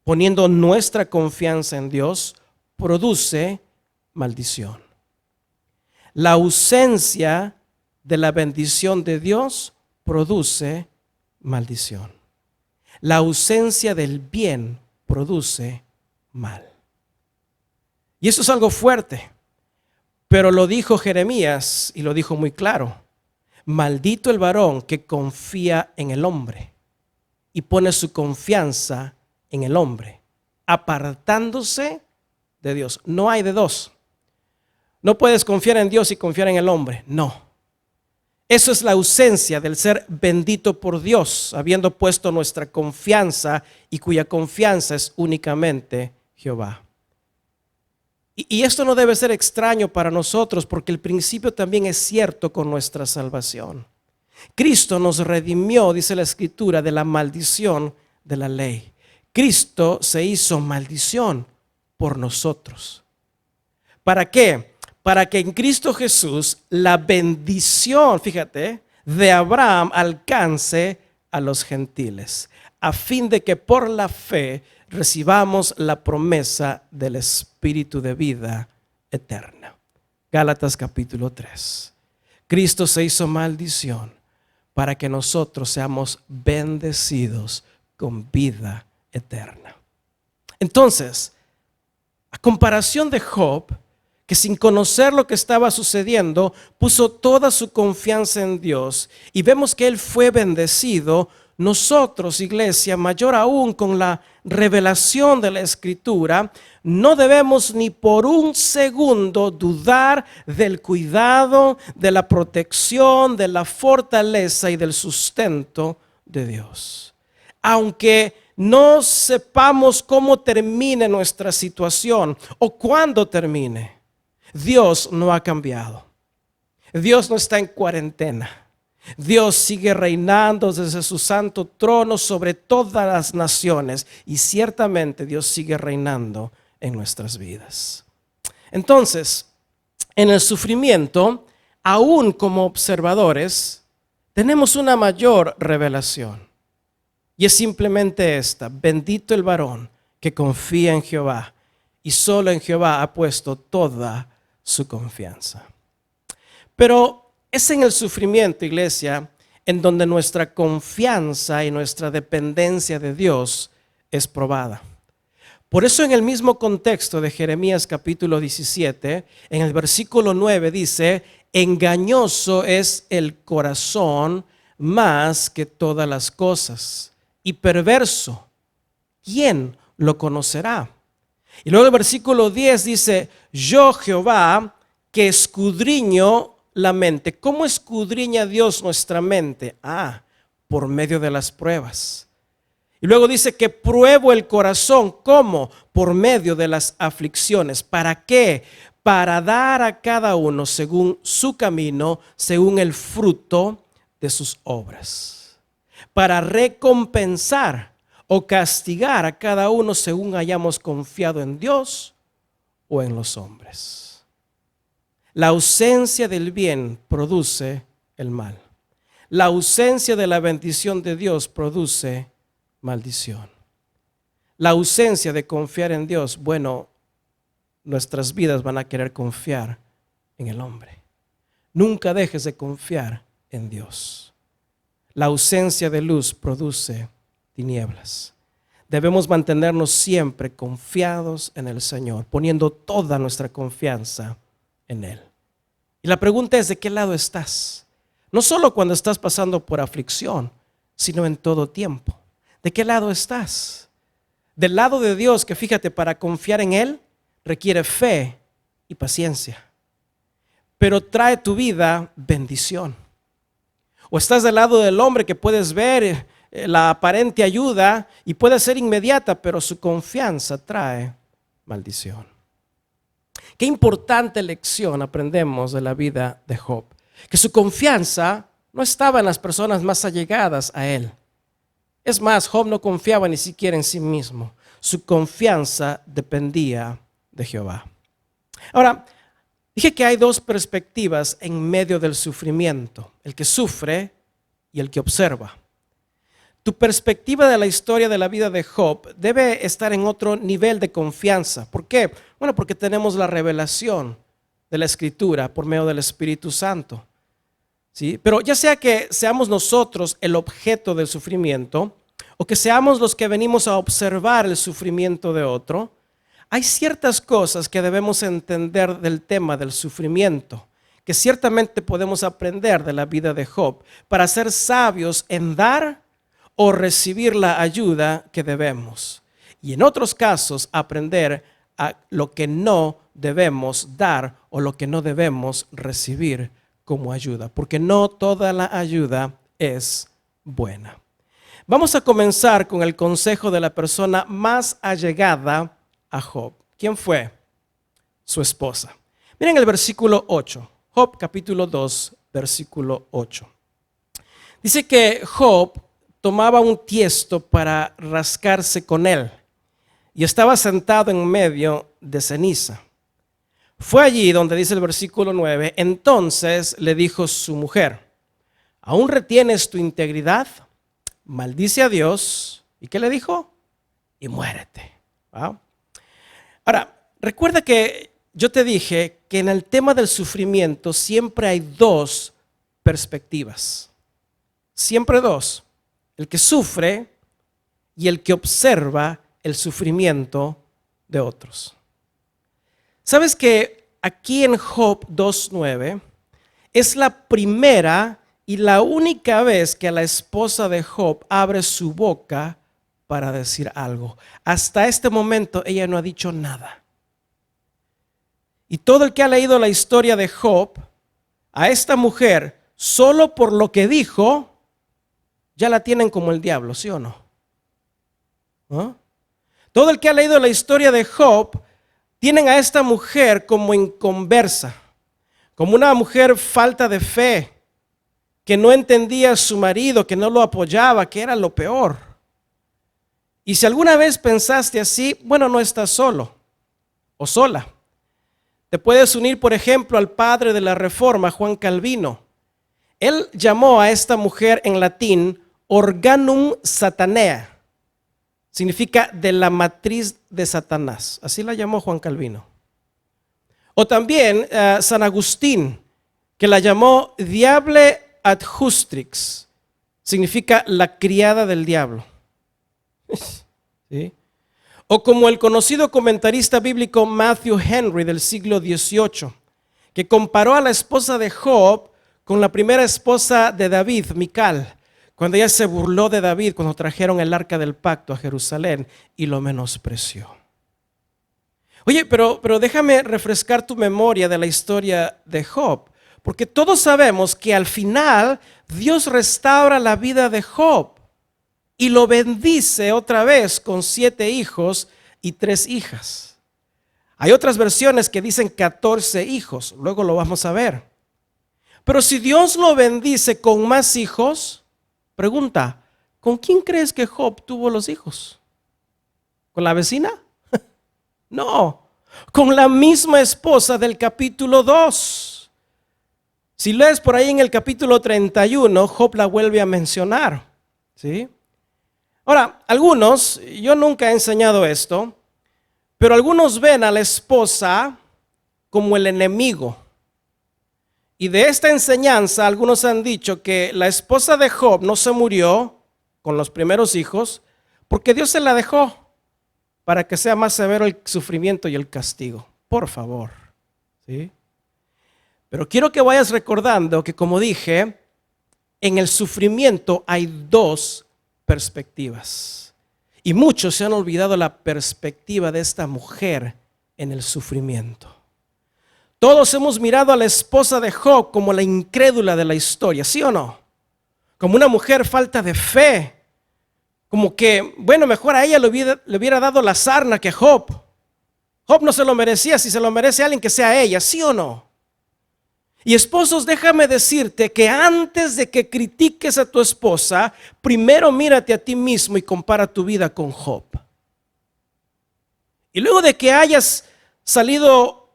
poniendo nuestra confianza en Dios, produce maldición. La ausencia de la bendición de Dios produce maldición. La ausencia del bien produce mal. Y eso es algo fuerte, pero lo dijo Jeremías y lo dijo muy claro. Maldito el varón que confía en el hombre y pone su confianza en el hombre, apartándose de Dios. No hay de dos. No puedes confiar en Dios y confiar en el hombre. No. Eso es la ausencia del ser bendito por Dios, habiendo puesto nuestra confianza y cuya confianza es únicamente Jehová. Y esto no debe ser extraño para nosotros porque el principio también es cierto con nuestra salvación. Cristo nos redimió, dice la Escritura, de la maldición de la ley. Cristo se hizo maldición por nosotros. ¿Para qué? Para que en Cristo Jesús la bendición, fíjate, de Abraham alcance a los gentiles, a fin de que por la fe recibamos la promesa del Espíritu de vida eterna. Gálatas capítulo 3. Cristo se hizo maldición para que nosotros seamos bendecidos con vida eterna. Entonces, a comparación de Job, que sin conocer lo que estaba sucediendo, puso toda su confianza en Dios y vemos que él fue bendecido, nosotros, iglesia, mayor aún con la revelación de la Escritura, no debemos ni por un segundo dudar del cuidado, de la protección, de la fortaleza y del sustento de Dios. Aunque no sepamos cómo termine nuestra situación o cuándo termine, Dios no ha cambiado. Dios no está en cuarentena. Dios sigue reinando desde su santo trono sobre todas las naciones y ciertamente Dios sigue reinando en nuestras vidas. Entonces, en el sufrimiento, aún como observadores, tenemos una mayor revelación y es simplemente esta: bendito el varón que confía en Jehová y solo en Jehová ha puesto toda su confianza. Pero es en el sufrimiento, iglesia, en donde nuestra confianza y nuestra dependencia de Dios es probada. Por eso en el mismo contexto de Jeremías capítulo 17, en el versículo 9 dice: engañoso es el corazón más que todas las cosas y perverso, ¿quién lo conocerá? Y luego el versículo 10 dice: yo Jehová que escudriño la mente. ¿Cómo escudriña Dios nuestra mente? Por medio de las pruebas. Y luego dice que pruebo el corazón. ¿Cómo? Por medio de las aflicciones. ¿Para qué? Para dar a cada uno según su camino, según el fruto de sus obras. Para recompensar o castigar a cada uno según hayamos confiado en Dios o en los hombres. La ausencia del bien produce el mal. La ausencia de la bendición de Dios produce maldición. La ausencia de confiar en Dios, nuestras vidas van a querer confiar en el hombre. Nunca dejes de confiar en Dios. La ausencia de luz produce tinieblas. Debemos mantenernos siempre confiados en el Señor, poniendo toda nuestra confianza en Él. Y la pregunta es: ¿de qué lado estás? No solo cuando estás pasando por aflicción, sino en todo tiempo. ¿De qué lado estás? Del lado de Dios, que fíjate, para confiar en Él requiere fe y paciencia, pero trae tu vida bendición. O estás del lado del hombre, que puedes ver la aparente ayuda y puede ser inmediata, pero su confianza trae maldición. Qué importante lección aprendemos de la vida de Job. Que su confianza no estaba en las personas más allegadas a él. Es más, Job no confiaba ni siquiera en sí mismo. Su confianza dependía de Jehová. Ahora, dije que hay dos perspectivas en medio del sufrimiento: el que sufre y el que observa. Tu perspectiva de la historia de la vida de Job debe estar en otro nivel de confianza. ¿Por qué? Bueno, porque tenemos la revelación de la Escritura por medio del Espíritu Santo. ¿Sí? Pero ya sea que seamos nosotros el objeto del sufrimiento o que seamos los que venimos a observar el sufrimiento de otro, hay ciertas cosas que debemos entender del tema del sufrimiento, que ciertamente podemos aprender de la vida de Job para ser sabios en dar o recibir la ayuda que debemos. Y en otros casos aprender a lo que no debemos dar o lo que no debemos recibir como ayuda, porque no toda la ayuda es buena. Vamos a comenzar con el consejo de la persona más allegada a Job. ¿Quién fue? Su esposa. Miren el versículo 8. Job capítulo 2, versículo 8. Dice que Job tomaba un tiesto para rascarse con él y estaba sentado en medio de ceniza. Fue allí donde dice el versículo 9, entonces le dijo su mujer, ¿aún retienes tu integridad? Maldice a Dios. ¿Y qué le dijo? Y muérete. ¿Ah? Ahora, recuerda que yo te dije que en el tema del sufrimiento siempre hay dos perspectivas. Siempre dos. El que sufre y el que observa el sufrimiento de otros. ¿Sabes que aquí en Job 2:9 es la primera y la única vez que la esposa de Job abre su boca para decir algo? Hasta este momento ella no ha dicho nada. Y todo el que ha leído la historia de Job, a esta mujer, solo por lo que dijo, ya la tienen como el diablo, ¿sí o no? ¿Ah? Todo el que ha leído la historia de Job, tienen a esta mujer como inconversa, como una mujer falta de fe, que no entendía a su marido, que no lo apoyaba, que era lo peor. Y si alguna vez pensaste así, bueno, no estás solo o sola. Te puedes unir, por ejemplo, al padre de la Reforma, Juan Calvino. Él llamó a esta mujer en latín organum satanea. Significa de la matriz de Satanás. Así la llamó Juan Calvino. O también San Agustín, que la llamó diable adjustrix. Significa la criada del diablo. ¿Sí? O como el conocido comentarista bíblico Matthew Henry del siglo XVIII, que comparó a la esposa de Job con la primera esposa de David, Mical, cuando ella se burló de David cuando trajeron el arca del pacto a Jerusalén y lo menospreció. Oye, pero déjame refrescar tu memoria de la historia de Job, porque todos sabemos que al final Dios restaura la vida de Job y lo bendice otra vez con 7 hijos y 3 hijas. Hay otras versiones que dicen 14 hijos, luego lo vamos a ver. Pero si Dios lo bendice con más hijos, pregunta, ¿con quién crees que Job tuvo los hijos? ¿Con la vecina? No, con la misma esposa del capítulo 2. Si lees por ahí en el capítulo 31, Job la vuelve a mencionar. ¿Sí? Ahora, algunos, yo nunca he enseñado esto, pero algunos ven a la esposa como el enemigo. Y de esta enseñanza, algunos han dicho que la esposa de Job no se murió con los primeros hijos porque Dios se la dejó para que sea más severo el sufrimiento y el castigo. Por favor. ¿Sí? Pero quiero que vayas recordando que, como dije, en el sufrimiento hay dos perspectivas. Y muchos se han olvidado la perspectiva de esta mujer en el sufrimiento. Todos hemos mirado a la esposa de Job como la incrédula de la historia, ¿sí o no? Como una mujer falta de fe. Como que, bueno, mejor a ella le hubiera dado la sarna que a Job. Job no se lo merecía, si se lo merece alguien que sea ella, ¿sí o no? Y esposos, déjame decirte que antes de que critiques a tu esposa, primero mírate a ti mismo y compara tu vida con Job. Y luego de que hayas salido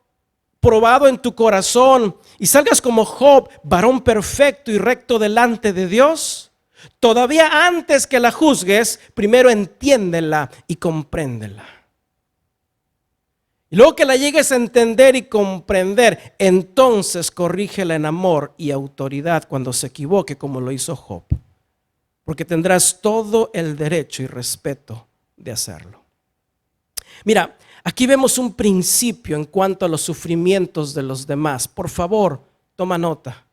probado en tu corazón y salgas como Job, varón perfecto y recto delante de Dios, todavía antes que la juzgues, primero entiéndela y compréndela. Y luego que la llegues a entender y comprender, entonces corrígela en amor y autoridad cuando se equivoque, como lo hizo Job, porque tendrás todo el derecho y respeto de hacerlo. Mira, aquí vemos un principio en cuanto a los sufrimientos de los demás. Por favor, toma nota.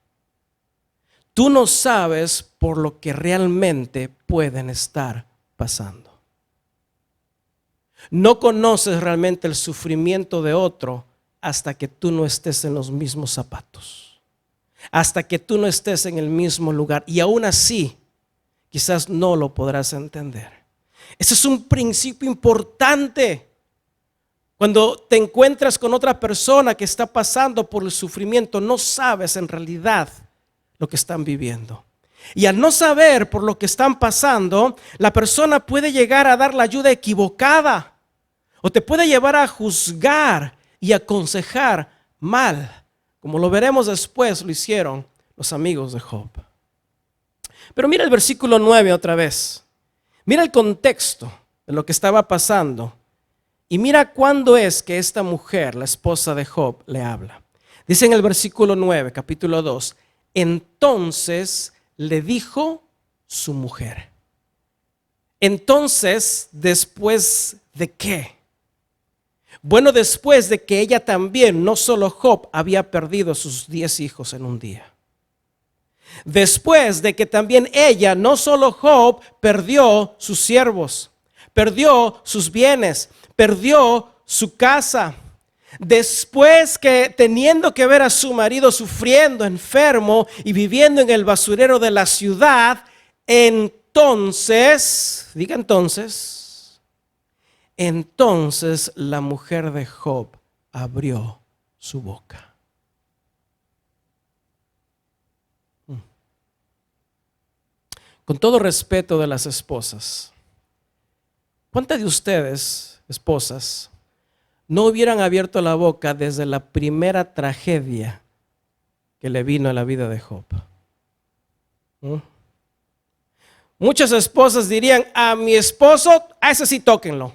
Tú no sabes por lo que realmente pueden estar pasando. No conoces realmente el sufrimiento de otro hasta que tú no estés en los mismos zapatos, hasta que tú no estés en el mismo lugar, y aún así quizás no lo podrás entender. Ese es un principio importante. Cuando te encuentras con otra persona que está pasando por el sufrimiento, no sabes en realidad lo que están viviendo. Y al no saber por lo que están pasando, la persona puede llegar a dar la ayuda equivocada o te puede llevar a juzgar y aconsejar mal, como lo veremos después lo hicieron los amigos de Job. Pero mira el versículo 9 otra vez. Mira el contexto de lo que estaba pasando. Y mira cuándo es que esta mujer, la esposa de Job, le habla. Dice en el versículo 9, capítulo 2, entonces le dijo su mujer. Entonces, ¿después de qué? Bueno, después de que ella también, no solo Job, había perdido sus 10 hijos en un día. Después de que también ella, no solo Job, perdió sus siervos, perdió sus bienes, perdió su casa. Después que teniendo que ver a su marido sufriendo, enfermo y viviendo en el basurero de la ciudad, entonces la mujer de Job abrió su boca. Con todo respeto de las esposas, ¿cuántas de ustedes, esposas, no hubieran abierto la boca desde la primera tragedia que le vino a la vida de Job? Muchas esposas dirían, a mi esposo, a ese sí tóquenlo,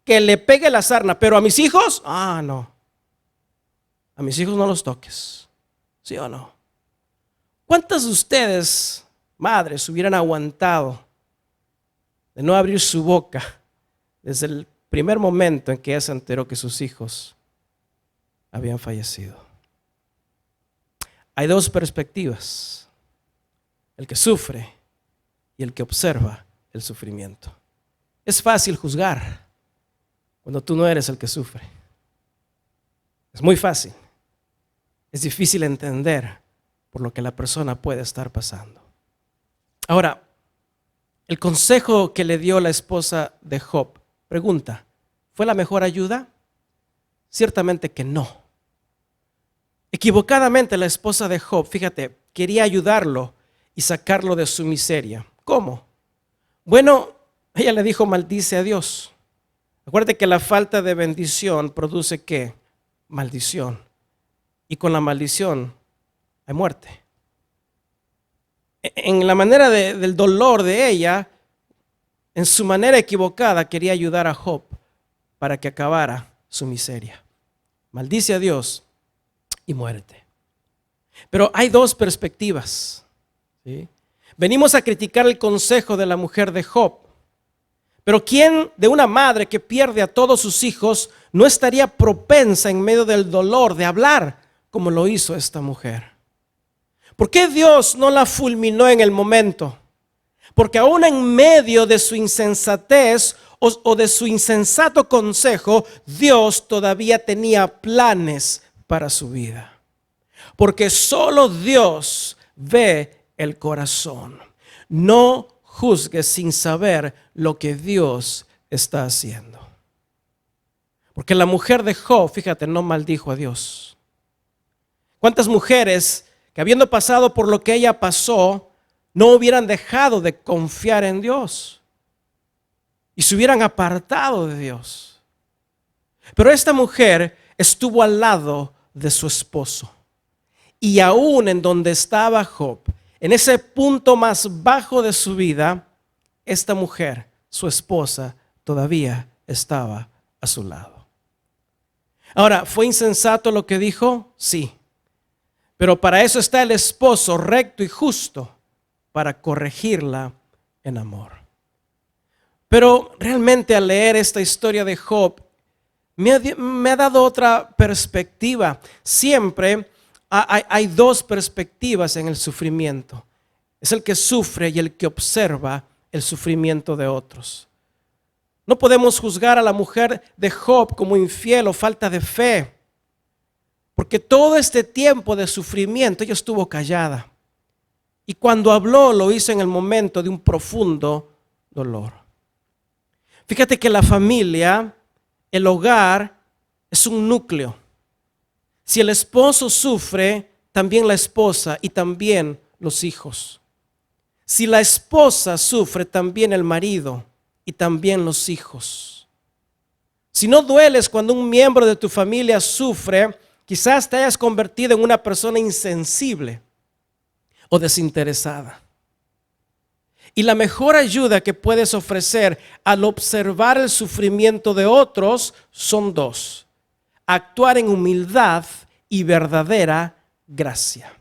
que le pegue la sarna, pero a mis hijos, no. A mis hijos no los toques, ¿sí o no? ¿Cuántas de ustedes, madres, hubieran aguantado de no abrir su boca desde el primer momento en que ella se enteró que sus hijos habían fallecido? Hay dos perspectivas: el que sufre y el que observa el sufrimiento. Es fácil juzgar cuando tú no eres el que sufre. Es muy fácil. Es difícil entender por lo que la persona puede estar pasando. Ahora, el consejo que le dio la esposa de Job, pregunta, ¿fue la mejor ayuda? Ciertamente que no. Equivocadamente la esposa de Job, fíjate, quería ayudarlo y sacarlo de su miseria. ¿Cómo? Bueno, ella le dijo, maldice a Dios. Acuérdate que la falta de bendición produce ¿qué? Maldición. Y con la maldición hay muerte. En la manera del dolor de ella, en su manera equivocada, quería ayudar a Job para que acabara su miseria. Maldice a Dios y muérete. Pero hay dos perspectivas, ¿sí? Venimos a criticar el consejo de la mujer de Job. Pero ¿quién de una madre que pierde a todos sus hijos no estaría propensa en medio del dolor de hablar como lo hizo esta mujer? ¿Por qué Dios no la fulminó en el momento? Porque aún en medio de su insensatez o de su insensato consejo, Dios todavía tenía planes para su vida. Porque solo Dios ve el corazón. No juzgues sin saber lo que Dios está haciendo. Porque la mujer de Job, fíjate, no maldijo a Dios. ¿Cuántas mujeres que habiendo pasado por lo que ella pasó, no hubieran dejado de confiar en Dios y se hubieran apartado de Dios. Pero esta mujer estuvo al lado de su esposo. Y aún en donde estaba Job, en ese punto más bajo de su vida, esta mujer, su esposa, todavía estaba a su lado. Ahora, ¿fue insensato lo que dijo? Sí. Pero para eso está el esposo recto y justo, para corregirla en amor. Pero realmente al leer esta historia de Job, me ha dado otra perspectiva. Siempre hay dos perspectivas en el sufrimiento. Es el que sufre y el que observa el sufrimiento de otros. No podemos juzgar a la mujer de Job como infiel o falta de fe, porque todo este tiempo de sufrimiento ella estuvo callada. Y cuando habló lo hizo en el momento de un profundo dolor. Fíjate que la familia, el hogar, es un núcleo. Si el esposo sufre, también la esposa y también los hijos. Si la esposa sufre, también el marido y también los hijos. Si no dueles cuando un miembro de tu familia sufre, quizás te hayas convertido en una persona insensible o desinteresada. Y la mejor ayuda que puedes ofrecer al observar el sufrimiento de otros son dos: actuar en humildad y verdadera gracia.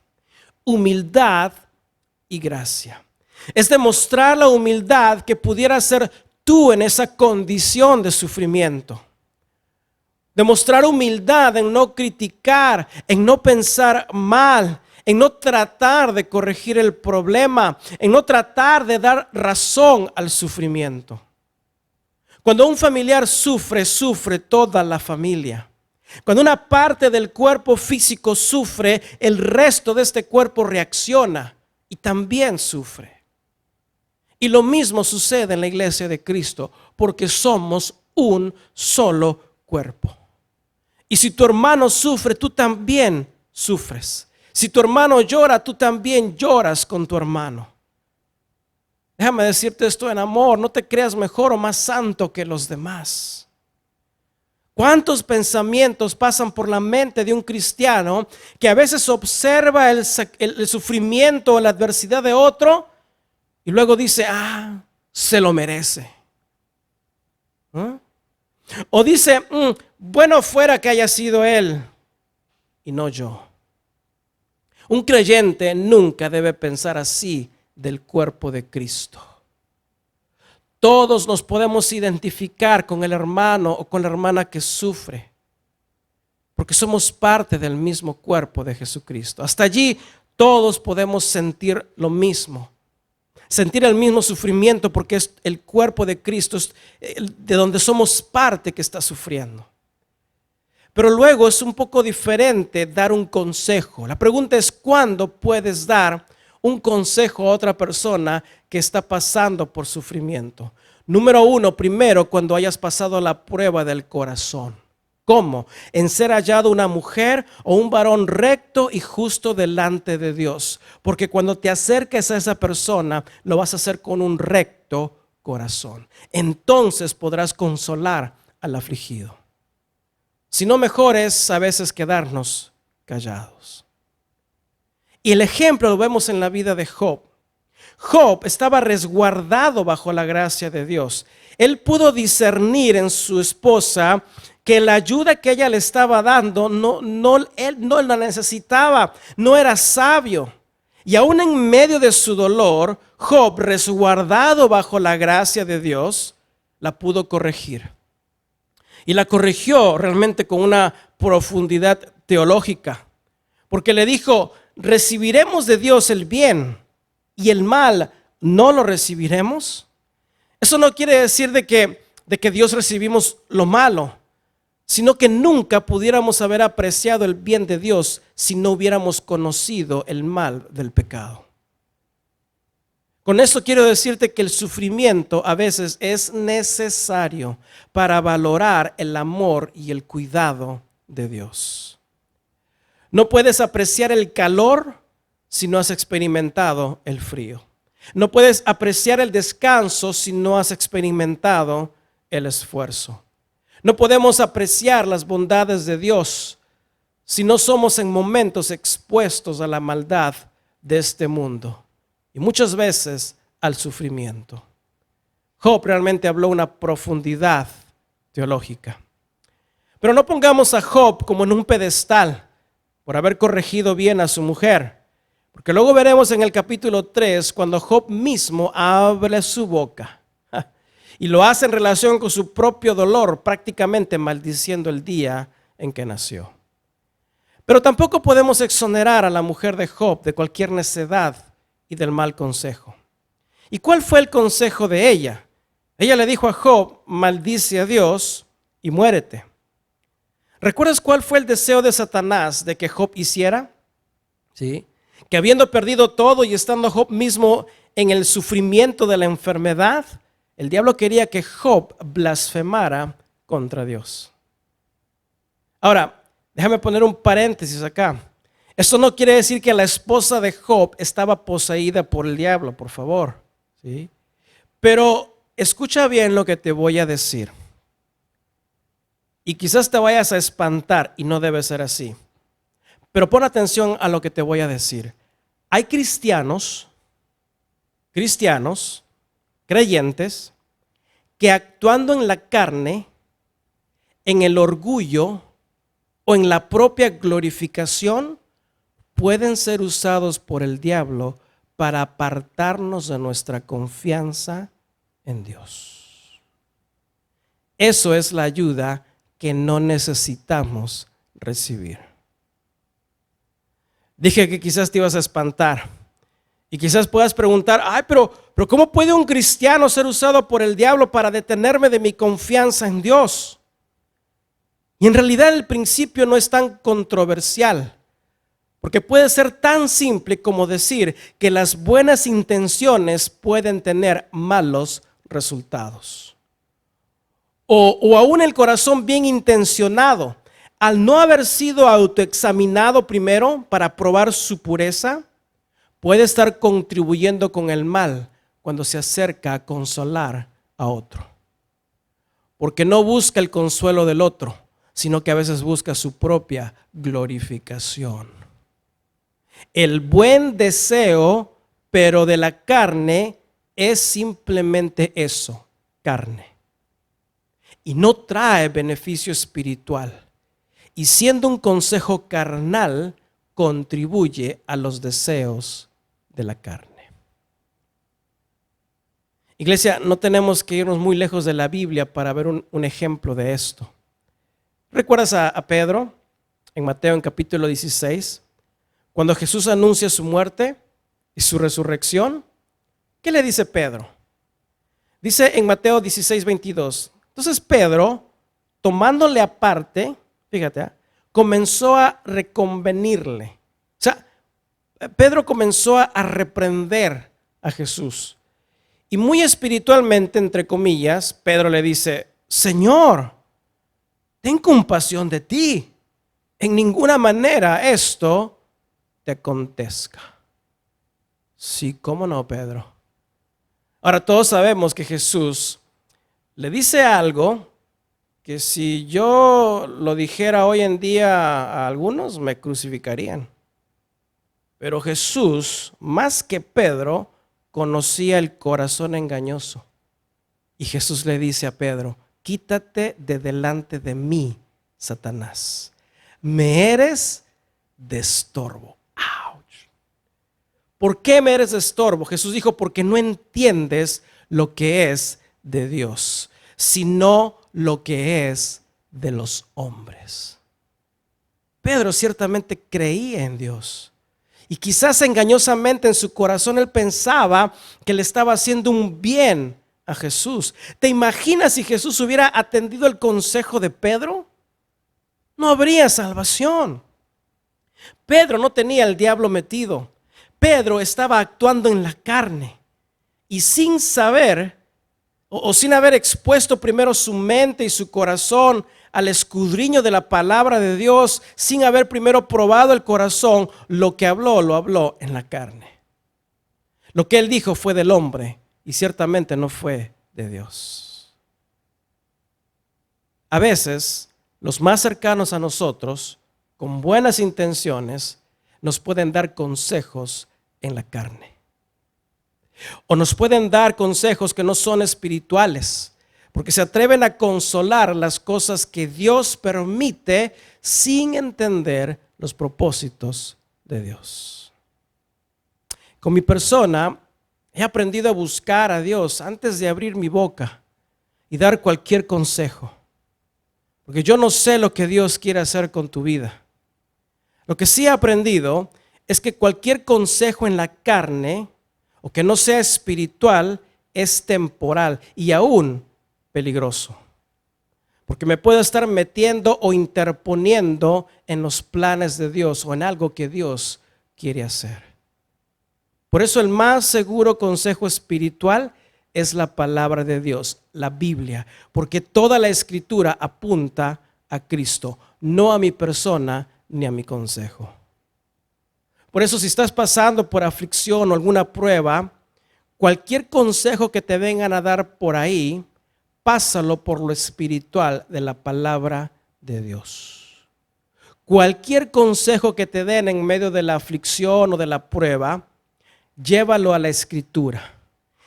Humildad y gracia. Es demostrar la humildad que pudiera ser tú en esa condición de sufrimiento. Demostrar humildad en no criticar, en no pensar mal, en no tratar de corregir el problema, en no tratar de dar razón al sufrimiento. Cuando un familiar sufre, sufre toda la familia. Cuando una parte del cuerpo físico sufre, el resto de este cuerpo reacciona y también sufre. Y lo mismo sucede en la iglesia de Cristo, porque somos un solo cuerpo. Y si tu hermano sufre, tú también sufres. Si tu hermano llora, tú también lloras con tu hermano. Déjame decirte esto en amor: no te creas mejor o más santo que los demás. ¿Cuántos pensamientos pasan por la mente de un cristiano que a veces observa el sufrimiento o la adversidad de otro y luego dice, se lo merece? ¿Ah? O dice, bueno fuera que haya sido él y no yo. Un creyente nunca debe pensar así del cuerpo de Cristo. Todos nos podemos identificar con el hermano o con la hermana que sufre, porque somos parte del mismo cuerpo de Jesucristo. Hasta allí todos podemos sentir lo mismo, sentir el mismo sufrimiento, porque es el cuerpo de Cristo, es de donde somos parte, que está sufriendo. Pero luego es un poco diferente dar un consejo. La pregunta es: ¿cuándo puedes dar un consejo a otra persona que está pasando por sufrimiento? Número uno, primero, cuando hayas pasado la prueba del corazón. ¿Cómo? En ser hallado una mujer o un varón recto y justo delante de Dios. Porque cuando te acerques a esa persona, lo vas a hacer con un recto corazón. Entonces podrás consolar al afligido. Si no, mejor es a veces quedarnos callados. Y el ejemplo lo vemos en la vida de Job. Job estaba resguardado bajo la gracia de Dios. Él pudo discernir en su esposa que la ayuda que ella le estaba dando, él no la necesitaba, no era sabio. Y aún en medio de su dolor, Job, resguardado bajo la gracia de Dios, la pudo corregir. Y la corrigió realmente con una profundidad teológica, porque le dijo: ¿recibiremos de Dios el bien y el mal no lo recibiremos? Eso no quiere decir de que Dios recibimos lo malo, sino que nunca pudiéramos haber apreciado el bien de Dios si no hubiéramos conocido el mal del pecado. Con esto quiero decirte que el sufrimiento a veces es necesario para valorar el amor y el cuidado de Dios. No puedes apreciar el calor si no has experimentado el frío. No puedes apreciar el descanso si no has experimentado el esfuerzo. No podemos apreciar las bondades de Dios si no somos en momentos expuestos a la maldad de este mundo y muchas veces al sufrimiento. Job realmente habló una profundidad teológica. Pero no pongamos a Job como en un pedestal por haber corregido bien a su mujer. Porque luego veremos en el capítulo 3 cuando Job mismo abre su boca y lo hace en relación con su propio dolor, prácticamente maldiciendo el día en que nació. Pero tampoco podemos exonerar a la mujer de Job de cualquier necedad y del mal consejo. ¿Y cuál fue el consejo de ella? Ella le dijo a Job: maldice a Dios y muérete. ¿Recuerdas cuál fue el deseo de Satanás de que Job hiciera? ¿Sí? Que habiendo perdido todo y estando Job mismo en el sufrimiento de la enfermedad, el diablo quería que Job blasfemara contra Dios. Ahora, déjame poner un paréntesis acá. Esto no quiere decir que la esposa de Job estaba poseída por el diablo, por favor. ¿Sí? Pero escucha bien lo que te voy a decir. Y quizás te vayas a espantar y no debe ser así. Pero pon atención a lo que te voy a decir. Hay cristianos, creyentes, que actuando en la carne, en el orgullo o en la propia glorificación, pueden ser usados por el diablo para apartarnos de nuestra confianza en Dios. Eso es la ayuda que no necesitamos recibir. Dije que quizás te ibas a espantar y quizás puedas preguntar: pero ¿cómo puede un cristiano ser usado por el diablo para detenerme de mi confianza en Dios? Y en realidad el principio no es tan controversial, porque puede ser tan simple como decir que las buenas intenciones pueden tener malos resultados. O aún el corazón bien intencionado, al no haber sido autoexaminado primero para probar su pureza, puede estar contribuyendo con el mal cuando se acerca a consolar a otro. Porque no busca el consuelo del otro, sino que a veces busca su propia glorificación. El buen deseo, pero de la carne, es simplemente eso, carne. Y no trae beneficio espiritual. Y siendo un consejo carnal, contribuye a los deseos de la carne. Iglesia, no tenemos que irnos muy lejos de la Biblia para ver un ejemplo de esto. ¿Recuerdas a Pedro en Mateo en capítulo 16? Cuando Jesús anuncia su muerte y su resurrección, ¿qué le dice Pedro? Dice en Mateo 16:22. Entonces Pedro, tomándole aparte, fíjate, comenzó a reconvenirle. O sea, Pedro comenzó a reprender a Jesús. Y muy espiritualmente, entre comillas, Pedro le dice: Señor, ten compasión de ti. En ninguna manera esto te acontezca. Sí, ¿cómo no, Pedro? Ahora todos sabemos que Jesús le dice algo que si yo lo dijera hoy en día a algunos me crucificarían. Pero Jesús, más que Pedro, conocía el corazón engañoso. Y Jesús le dice a Pedro: quítate de delante de mí, Satanás. Me eres de estorbo. ¡Auch! ¿Por qué me eres de estorbo? Jesús dijo: porque no entiendes lo que es de Dios, sino lo que es de los hombres. Pedro ciertamente creía en Dios. Y quizás engañosamente en su corazón él pensaba que le estaba haciendo un bien a Jesús. ¿Te imaginas si Jesús hubiera atendido el consejo de Pedro? No habría salvación. Pedro no tenía el diablo metido. Pedro estaba actuando en la carne. Y sin saber, o sin haber expuesto primero su mente y su corazón al escudriño de la palabra de Dios sin haber primero probado el corazón, lo que habló, lo habló en la carne. Lo que él dijo fue del hombre y ciertamente no fue de Dios. A veces, los más cercanos a nosotros, con buenas intenciones, nos pueden dar consejos en la carne. O nos pueden dar consejos que no son espirituales, porque se atreven a consolar las cosas que Dios permite sin entender los propósitos de Dios. Con mi persona he aprendido a buscar a Dios antes de abrir mi boca y dar cualquier consejo, porque yo no sé lo que Dios quiere hacer con tu vida. Lo que sí he aprendido es que cualquier consejo en la carne o que no sea espiritual es temporal y aún peligroso, porque me puedo estar metiendo o interponiendo en los planes de Dios o en algo que Dios quiere hacer. Por eso el más seguro consejo espiritual es la palabra de Dios, la Biblia, porque toda la escritura apunta a Cristo, no a mi persona ni a mi consejo. Por eso, si estás pasando por aflicción o alguna prueba, cualquier consejo que te vengan a dar por ahí, pásalo por lo espiritual de la palabra de Dios. Cualquier consejo que te den en medio de la aflicción o de la prueba, llévalo a la escritura.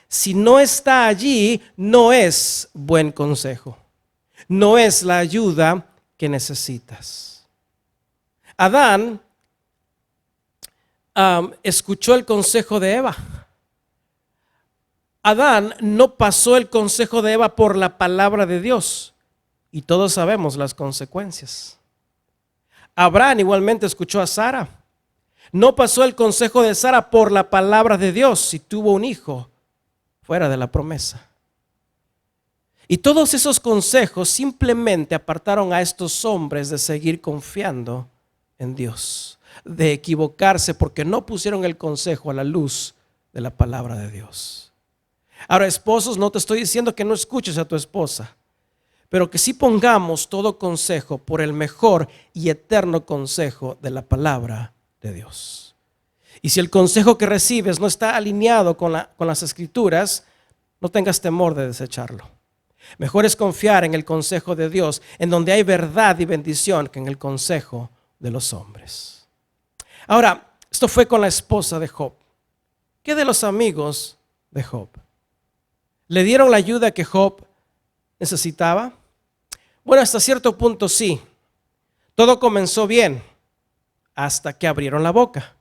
Si no está allí, no es buen consejo. No es la ayuda que necesitas. Adán escuchó el consejo de Eva. Adán no pasó el consejo de Eva por la palabra de Dios y todos sabemos las consecuencias. Abraham igualmente escuchó a Sara. No pasó el consejo de Sara por la palabra de Dios y tuvo un hijo fuera de la promesa. Y todos esos consejos simplemente apartaron a estos hombres de seguir confiando en Dios, de equivocarse porque no pusieron el consejo a la luz de la palabra de Dios. Ahora, esposos, no te estoy diciendo que no escuches a tu esposa, pero que sí pongamos todo consejo por el mejor y eterno consejo de la palabra de Dios. Y si el consejo que recibes no está alineado con las escrituras, no tengas temor de desecharlo. Mejor es confiar en el consejo de Dios, en donde hay verdad y bendición, que en el consejo de los hombres. Ahora, esto fue con la esposa de Job. ¿Qué de los amigos de Job? ¿Le dieron la ayuda que Job necesitaba? Bueno, hasta cierto punto sí. Todo comenzó bien hasta que abrieron la boca.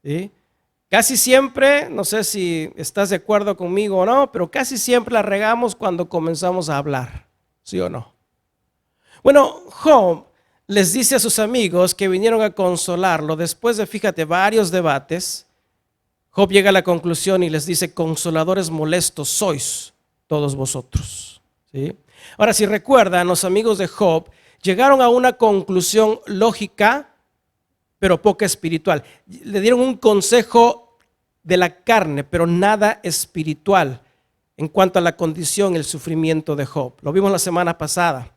¿Sí? Casi siempre, no sé si estás de acuerdo conmigo o no, pero casi siempre la regamos cuando comenzamos a hablar. ¿Sí o no? Bueno, Job les dice a sus amigos que vinieron a consolarlo después de, fíjate, varios debates. Job llega a la conclusión y les dice: consoladores molestos sois todos vosotros. ¿Sí? Ahora, si recuerdan, los amigos de Job llegaron a una conclusión lógica, pero poca espiritual. Le dieron un consejo de la carne, pero nada espiritual en cuanto a la condición y el sufrimiento de Job. Lo vimos la semana pasada.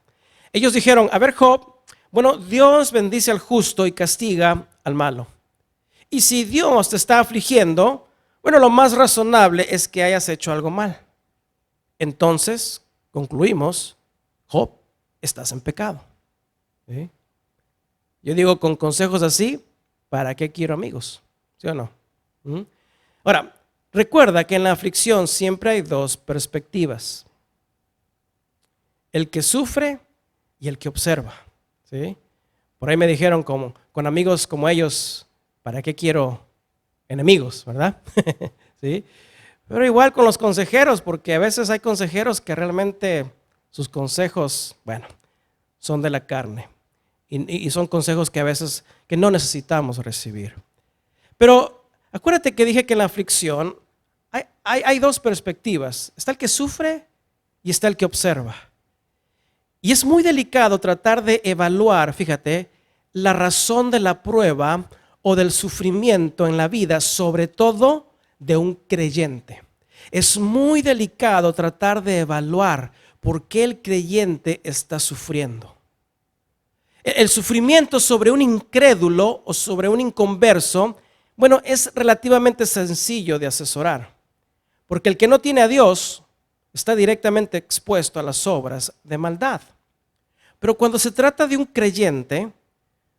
Ellos dijeron: a ver, Job, bueno, Dios bendice al justo y castiga al malo. Y si Dios te está afligiendo, bueno, lo más razonable es que hayas hecho algo mal. Entonces, concluimos: Job, estás en pecado. ¿Sí? Yo digo, con consejos así, ¿para qué quiero amigos? ¿Sí o no? Ahora, recuerda que en la aflicción siempre hay dos perspectivas: el que sufre y el que observa. ¿Sí? Por ahí me dijeron, con amigos como ellos, ¿para qué quiero enemigos? ¿Verdad? ¿Sí? Pero igual con los consejeros, porque a veces hay consejeros que realmente sus consejos, bueno, son de la carne. Y son consejos que a veces que no necesitamos recibir. Pero acuérdate que dije que en la aflicción hay dos perspectivas. Está el que sufre y está el que observa. Y es muy delicado tratar de evaluar, fíjate, la razón de la prueba o del sufrimiento en la vida, sobre todo de un creyente. Es muy delicado tratar de evaluar por qué el creyente está sufriendo. El sufrimiento sobre un incrédulo o sobre un inconverso, bueno, es relativamente sencillo de asesorar, porque el que no tiene a Dios está directamente expuesto a las obras de maldad. Pero cuando se trata de un creyente,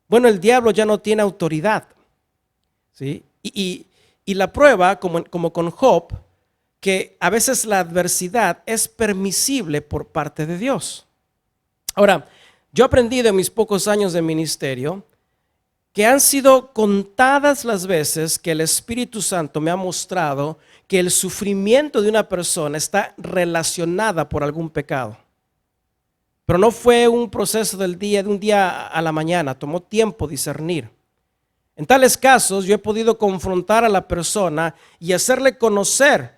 bueno, el diablo ya no tiene autoridad, ¿sí? Y la prueba, como con Job, que a veces la adversidad es permisible por parte de Dios. Ahora, yo he aprendido en mis pocos años de ministerio que han sido contadas las veces que el Espíritu Santo me ha mostrado que el sufrimiento de una persona está relacionada por algún pecado. Pero no fue un proceso de un día a la mañana, tomó tiempo discernir. En tales casos yo he podido confrontar a la persona y hacerle conocer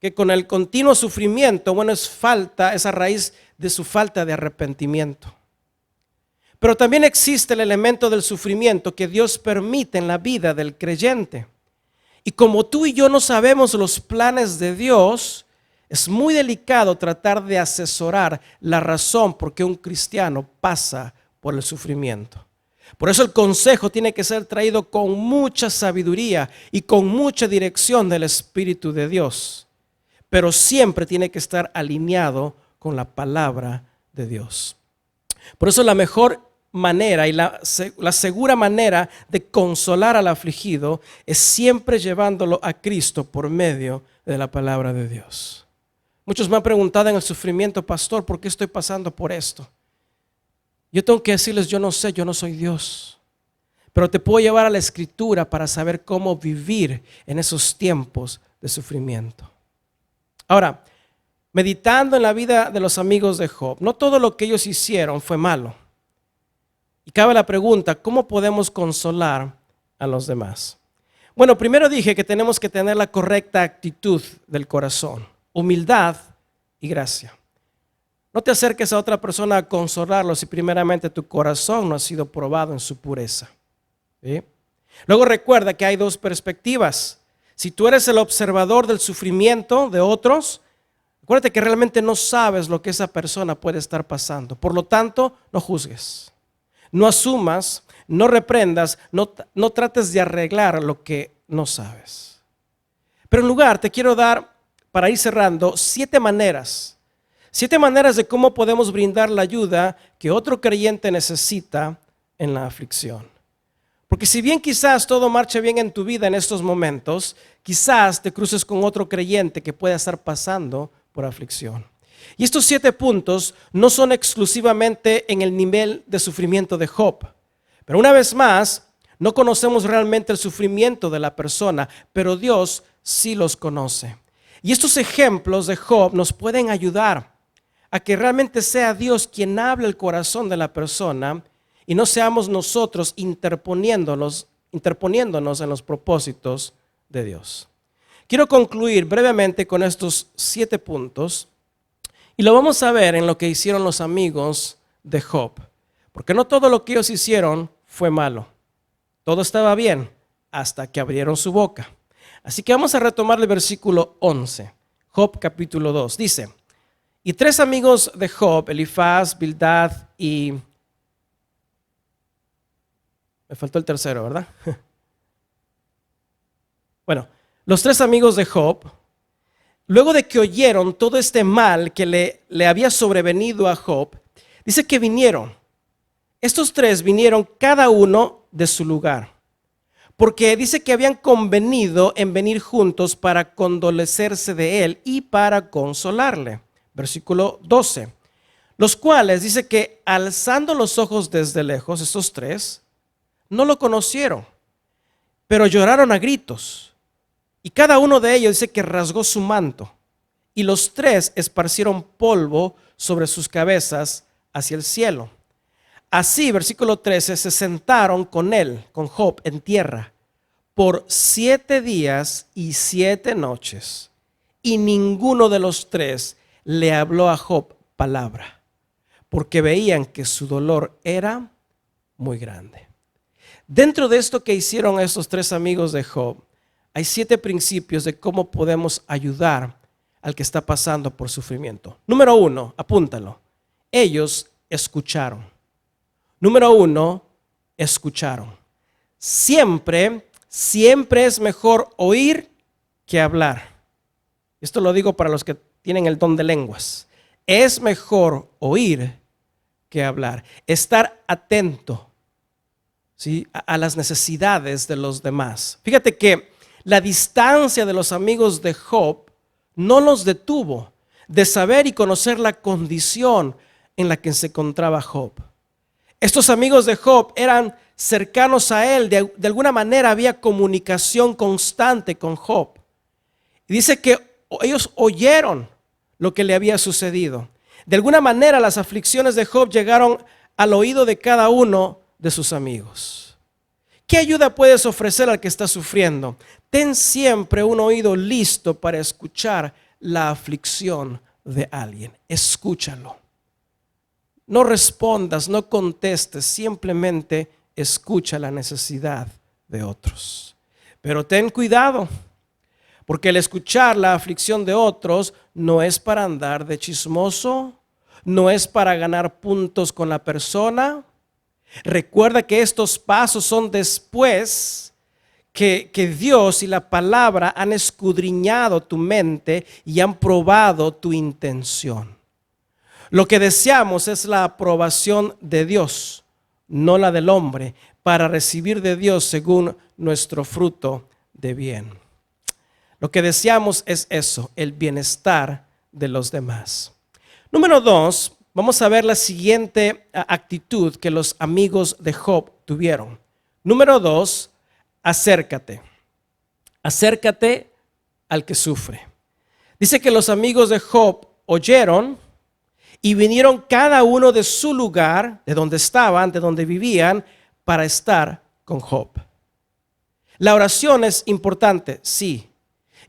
que con el continuo sufrimiento, bueno, es a raíz de su falta de arrepentimiento. Pero también existe el elemento del sufrimiento que Dios permite en la vida del creyente. Y como tú y yo no sabemos los planes de Dios, es muy delicado tratar de asesorar la razón por qué un cristiano pasa por el sufrimiento. Por eso el consejo tiene que ser traído con mucha sabiduría y con mucha dirección del Espíritu de Dios. Pero siempre tiene que estar alineado con la palabra de Dios. Por eso la mejor manera y la segura manera de consolar al afligido es siempre llevándolo a Cristo por medio de la palabra de Dios. Muchos me han preguntado en el sufrimiento, pastor, ¿por qué estoy pasando por esto? Yo tengo que decirles, yo no sé, yo no soy Dios. Pero te puedo llevar a la Escritura para saber cómo vivir en esos tiempos de sufrimiento. Ahora, meditando en la vida de los amigos de Job, no todo lo que ellos hicieron fue malo. Y cabe la pregunta, ¿cómo podemos consolar a los demás? Bueno, primero dije que tenemos que tener la correcta actitud del corazón, humildad y gracia. No te acerques a otra persona a consolarlo si primeramente tu corazón no ha sido probado en su pureza. ¿Sí? Luego recuerda que hay dos perspectivas. Si tú eres el observador del sufrimiento de otros, acuérdate que realmente no sabes lo que esa persona puede estar pasando. Por lo tanto, no juzgues. No asumas, no reprendas, no trates de arreglar lo que no sabes. Pero en lugar, te quiero dar, para ir cerrando, 7 maneras de cómo podemos brindar la ayuda que otro creyente necesita en la aflicción. Porque si bien quizás todo marche bien en tu vida en estos momentos, quizás te cruces con otro creyente que pueda estar pasando por aflicción. Y estos 7 puntos no son exclusivamente en el nivel de sufrimiento de Job. Pero una vez más, no conocemos realmente el sufrimiento de la persona, pero Dios sí los conoce. Y estos ejemplos de Job nos pueden ayudar a que realmente sea Dios quien hable el corazón de la persona y no seamos nosotros interponiéndonos en los propósitos de Dios. Quiero concluir brevemente con estos 7 puntos. Y lo vamos a ver en lo que hicieron los amigos de Job. Porque no todo lo que ellos hicieron fue malo. Todo estaba bien hasta que abrieron su boca. Así que vamos a retomar el versículo 11. Job capítulo 2. Dice, y 3 amigos de Job, Elifaz, Bildad y... Me faltó el tercero, ¿verdad? Bueno, los 3 amigos de Job, luego de que oyeron todo este mal que le había sobrevenido a Job, dice que vinieron. Estos 3 vinieron cada uno de su lugar, porque dice que habían convenido en venir juntos para condolecerse de él y para consolarle. Versículo 12. Los cuales dice que alzando los ojos desde lejos, estos 3, no lo conocieron, pero lloraron a gritos. Y cada uno de ellos dice que rasgó su manto. Y los 3 esparcieron polvo sobre sus cabezas hacia el cielo. Así, versículo 13, se sentaron con él, con Job, en tierra, por 7 días y 7 noches. Y ninguno de los 3 le habló a Job palabra, porque veían que su dolor era muy grande. Dentro de esto que hicieron estos 3 amigos de Job, hay 7 principios de cómo podemos ayudar al que está pasando por sufrimiento. Número 1, apúntalo. Ellos escucharon. Número uno, escucharon. Siempre es mejor oír que hablar. Esto lo digo para los que tienen el don de lenguas. Es mejor oír que hablar. Estar atento, ¿sí?, a las necesidades de los demás. Fíjate que la distancia de los amigos de Job no los detuvo de saber y conocer la condición en la que se encontraba Job. Estos amigos de Job eran cercanos a él, de alguna manera había comunicación constante con Job. Y dice que ellos oyeron lo que le había sucedido. De alguna manera las aflicciones de Job llegaron al oído de cada uno de sus amigos. ¿Qué ayuda puedes ofrecer al que está sufriendo? Ten siempre un oído listo para escuchar la aflicción de alguien. Escúchalo. No respondas, no contestes, simplemente escucha la necesidad de otros. Pero ten cuidado, porque el escuchar la aflicción de otros no es para andar de chismoso, no es para ganar puntos con la persona. Recuerda que estos pasos son después que Dios y la palabra han escudriñado tu mente y han probado tu intención. Lo que deseamos es la aprobación de Dios, no la del hombre, para recibir de Dios según nuestro fruto de bien. Lo que deseamos es eso, el bienestar de los demás. Número 2, vamos a ver la siguiente actitud que los amigos de Job tuvieron. Número 2, acércate. Acércate al que sufre. Dice que los amigos de Job oyeron y vinieron cada uno de su lugar, de donde estaban, de donde vivían, para estar con Job. La oración es importante, sí.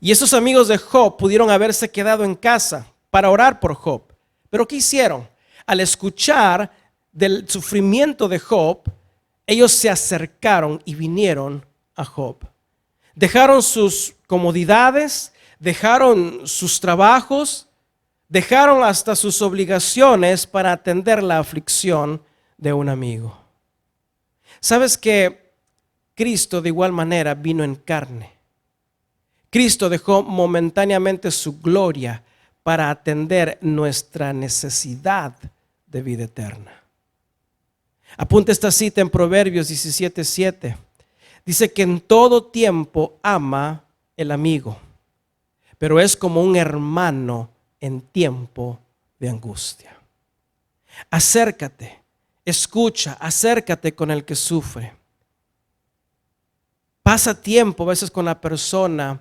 Y esos amigos de Job pudieron haberse quedado en casa para orar por Job. Pero ¿qué hicieron? Al escuchar del sufrimiento de Job, ellos se acercaron y vinieron a Job. Dejaron sus comodidades, dejaron sus trabajos, dejaron hasta sus obligaciones para atender la aflicción de un amigo. ¿Sabes que Cristo de igual manera vino en carne? Cristo dejó momentáneamente su gloria para atender nuestra necesidad de vida eterna. Apunta esta cita en Proverbios 17:7. Dice que en todo tiempo ama el amigo, pero es como un hermano en tiempo de angustia. Acércate, escucha, acércate con el que sufre. Pasa tiempo a veces con la persona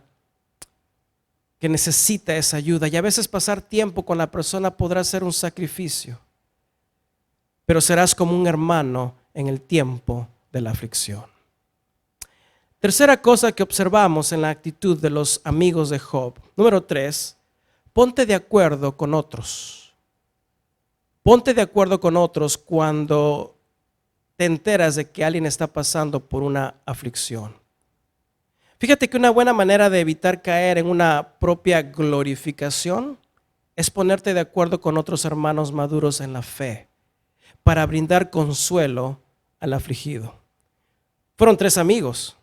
que necesita esa ayuda, y a veces pasar tiempo con la persona podrá ser un sacrificio, pero serás como un hermano en el tiempo de la aflicción. Tercera cosa que observamos en la actitud de los amigos de Job. Número 3, ponte de acuerdo con otros. Ponte de acuerdo con otros cuando te enteras de que alguien está pasando por una aflicción. Fíjate que una buena manera de evitar caer en una propia glorificación es ponerte de acuerdo con otros hermanos maduros en la fe para brindar consuelo al afligido. Fueron 3 amigos.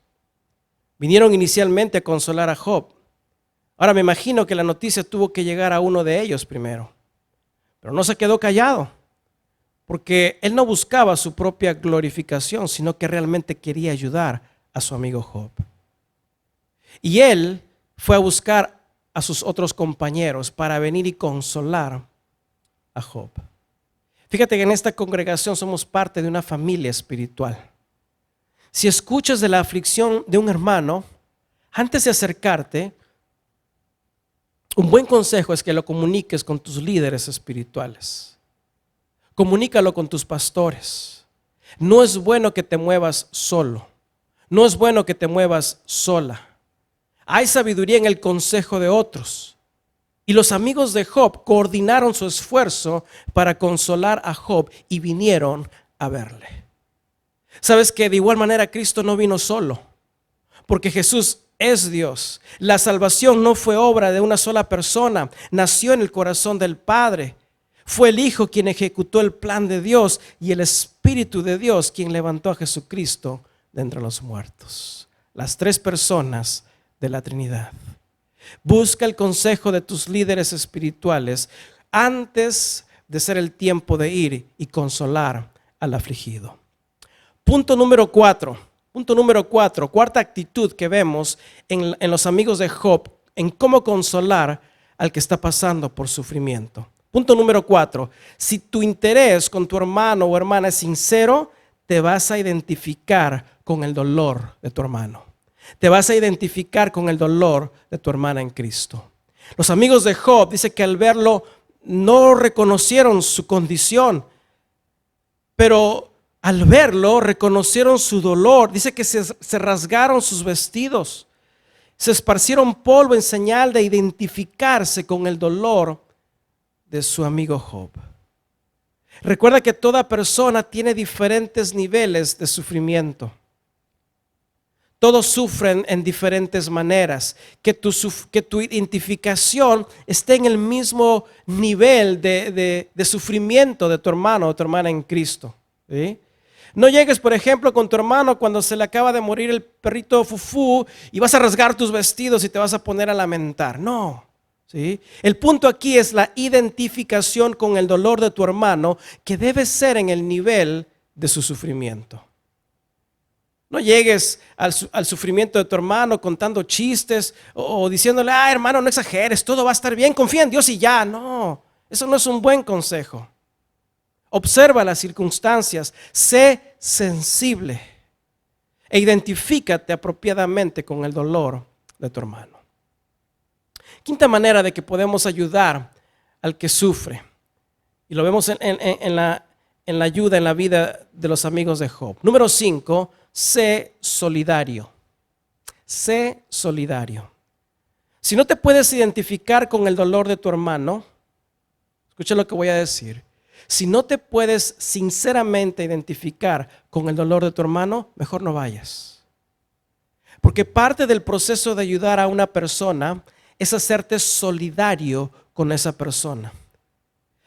Vinieron inicialmente a consolar a Job. Ahora me imagino que la noticia tuvo que llegar a uno de ellos primero. Pero no se quedó callado, porque él no buscaba su propia glorificación, sino que realmente quería ayudar a su amigo Job. Y él fue a buscar a sus otros compañeros para venir y consolar a Job. Fíjate que en esta congregación somos parte de una familia espiritual. Si escuchas de la aflicción de un hermano, antes de acercarte, un buen consejo es que lo comuniques con tus líderes espirituales. Comunícalo con tus pastores. No es bueno que te muevas solo. No es bueno que te muevas sola. Hay sabiduría en el consejo de otros. Y los amigos de Job coordinaron su esfuerzo para consolar a Job y vinieron a verle. Sabes que de igual manera Cristo no vino solo, porque Jesús es Dios. La salvación no fue obra de una sola persona, nació en el corazón del Padre. Fue el Hijo quien ejecutó el plan de Dios y el Espíritu Espíritu de Dios quien levantó a Jesucristo de entre los muertos. Las tres personas de la Trinidad. Busca el consejo de tus líderes espirituales antes de ser el tiempo de ir y consolar al afligido. Punto número 4. Cuarta actitud que vemos en los amigos de Job, en cómo consolar al que está pasando por sufrimiento. Punto número 4. Si tu interés con tu hermano o hermana es sincero, te vas a identificar con el dolor de tu hermano. Te vas a identificar con el dolor de tu hermana en Cristo. Los amigos de Job, dice que al verlo no reconocieron su condición, pero al verlo reconocieron su dolor. Dice que se rasgaron sus vestidos, se esparcieron polvo en señal de identificarse con el dolor de su amigo Job. Recuerda que toda persona tiene diferentes niveles de sufrimiento. Todos sufren en diferentes maneras. Que tu identificación esté en el mismo nivel de sufrimiento de tu hermano o tu hermana en Cristo, ¿sí? No llegues, por ejemplo, con tu hermano cuando se le acaba de morir el perrito Fufú y vas a rasgar tus vestidos y te vas a poner a lamentar. No, ¿sí? El punto aquí es la identificación con el dolor de tu hermano, que debe ser en el nivel de su sufrimiento. No llegues al sufrimiento de tu hermano contando chistes o diciéndole, hermano, no exageres, todo va a estar bien, confía en Dios y ya. No, eso no es un buen consejo. Observa las circunstancias, sé sensible e identifícate apropiadamente con el dolor de tu hermano. Quinta manera de que podemos ayudar al que sufre, y lo vemos en la ayuda en la vida de los amigos de Job. Número 5, sé solidario. Sé solidario. Si no te puedes identificar con el dolor de tu hermano, escucha lo que voy a decir. Si no te puedes sinceramente identificar con el dolor de tu hermano, mejor no vayas. Porque parte del proceso de ayudar a una persona es hacerte solidario con esa persona.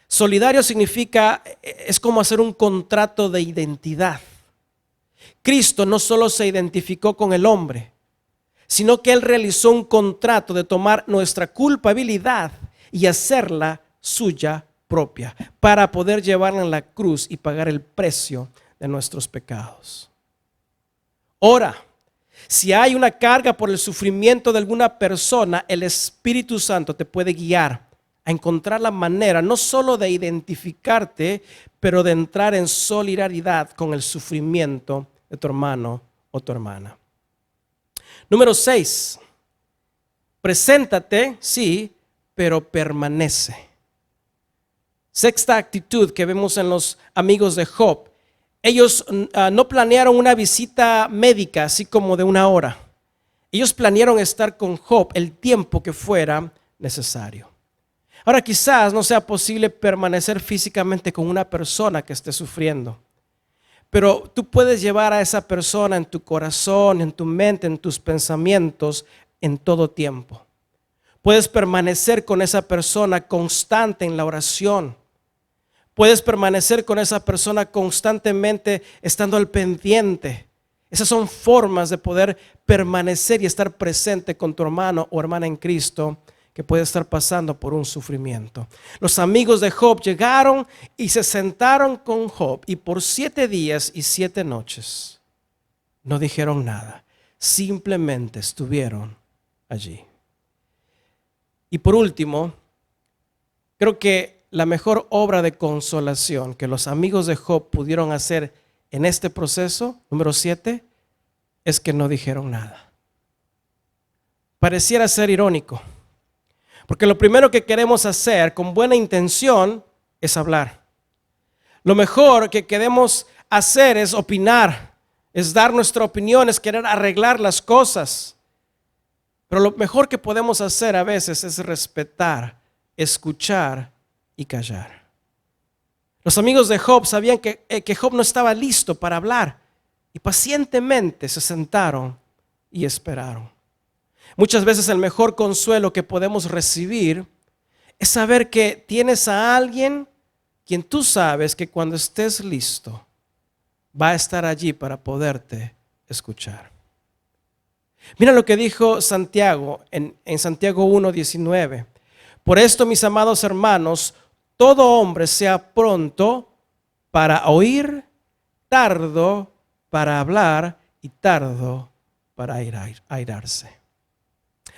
Solidario significa, es como hacer un contrato de identidad. Cristo no solo se identificó con el hombre, sino que Él realizó un contrato de tomar nuestra culpabilidad y hacerla suya propia, para poder llevarla en la cruz y pagar el precio de nuestros pecados. Ahora, si hay una carga por el sufrimiento de alguna persona, el Espíritu Santo te puede guiar a encontrar la manera no solo de identificarte, pero de entrar en solidaridad con el sufrimiento de tu hermano o tu hermana. Número 6, preséntate, sí, pero permanece. Sexta actitud que vemos en los amigos de Job. Ellos no planearon una visita médica así como de una hora. Ellos planearon estar con Job el tiempo que fuera necesario. Ahora quizás no sea posible permanecer físicamente con una persona que esté sufriendo, pero tú puedes llevar a esa persona en tu corazón, en tu mente, en tus pensamientos en todo tiempo. Puedes permanecer con esa persona constante en la oración. Puedes permanecer con esa persona constantemente estando al pendiente. Esas son formas de poder permanecer y estar presente con tu hermano o hermana en Cristo que puede estar pasando por un sufrimiento. Los amigos de Job llegaron y se sentaron con Job y por 7 días y 7 noches no dijeron nada. Simplemente estuvieron allí. Y por último, creo que la mejor obra de consolación que los amigos de Job pudieron hacer en este proceso, número 7, es que no dijeron nada. Pareciera ser irónico, porque lo primero que queremos hacer con buena intención es hablar. Lo mejor que queremos hacer es opinar, es dar nuestra opinión, es querer arreglar las cosas. Pero lo mejor que podemos hacer a veces es respetar, escuchar y callar. Los amigos de Job sabían que Job no estaba listo para hablar y pacientemente se sentaron y esperaron. Muchas veces el mejor consuelo que podemos recibir es saber que tienes a alguien quien tú sabes que cuando estés listo va a estar allí para poderte escuchar. Mira lo que dijo Santiago en Santiago 1:19. Por esto, mis amados hermanos, todo hombre sea pronto para oír, tardo para hablar y tardo para airarse.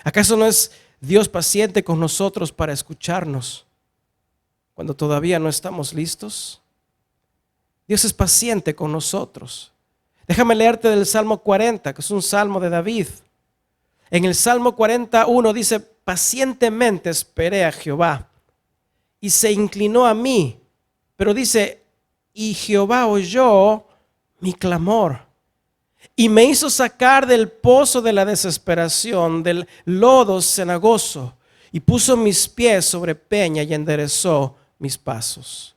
¿Acaso no es Dios paciente con nosotros para escucharnos cuando todavía no estamos listos? Dios es paciente con nosotros. Déjame leerte del Salmo 40, que es un salmo de David. En el Salmo 41 dice: pacientemente esperé a Jehová y se inclinó a mí. Pero dice: y Jehová oyó mi clamor y me hizo sacar del pozo de la desesperación, del lodo cenagoso, y puso mis pies sobre peña y enderezó mis pasos.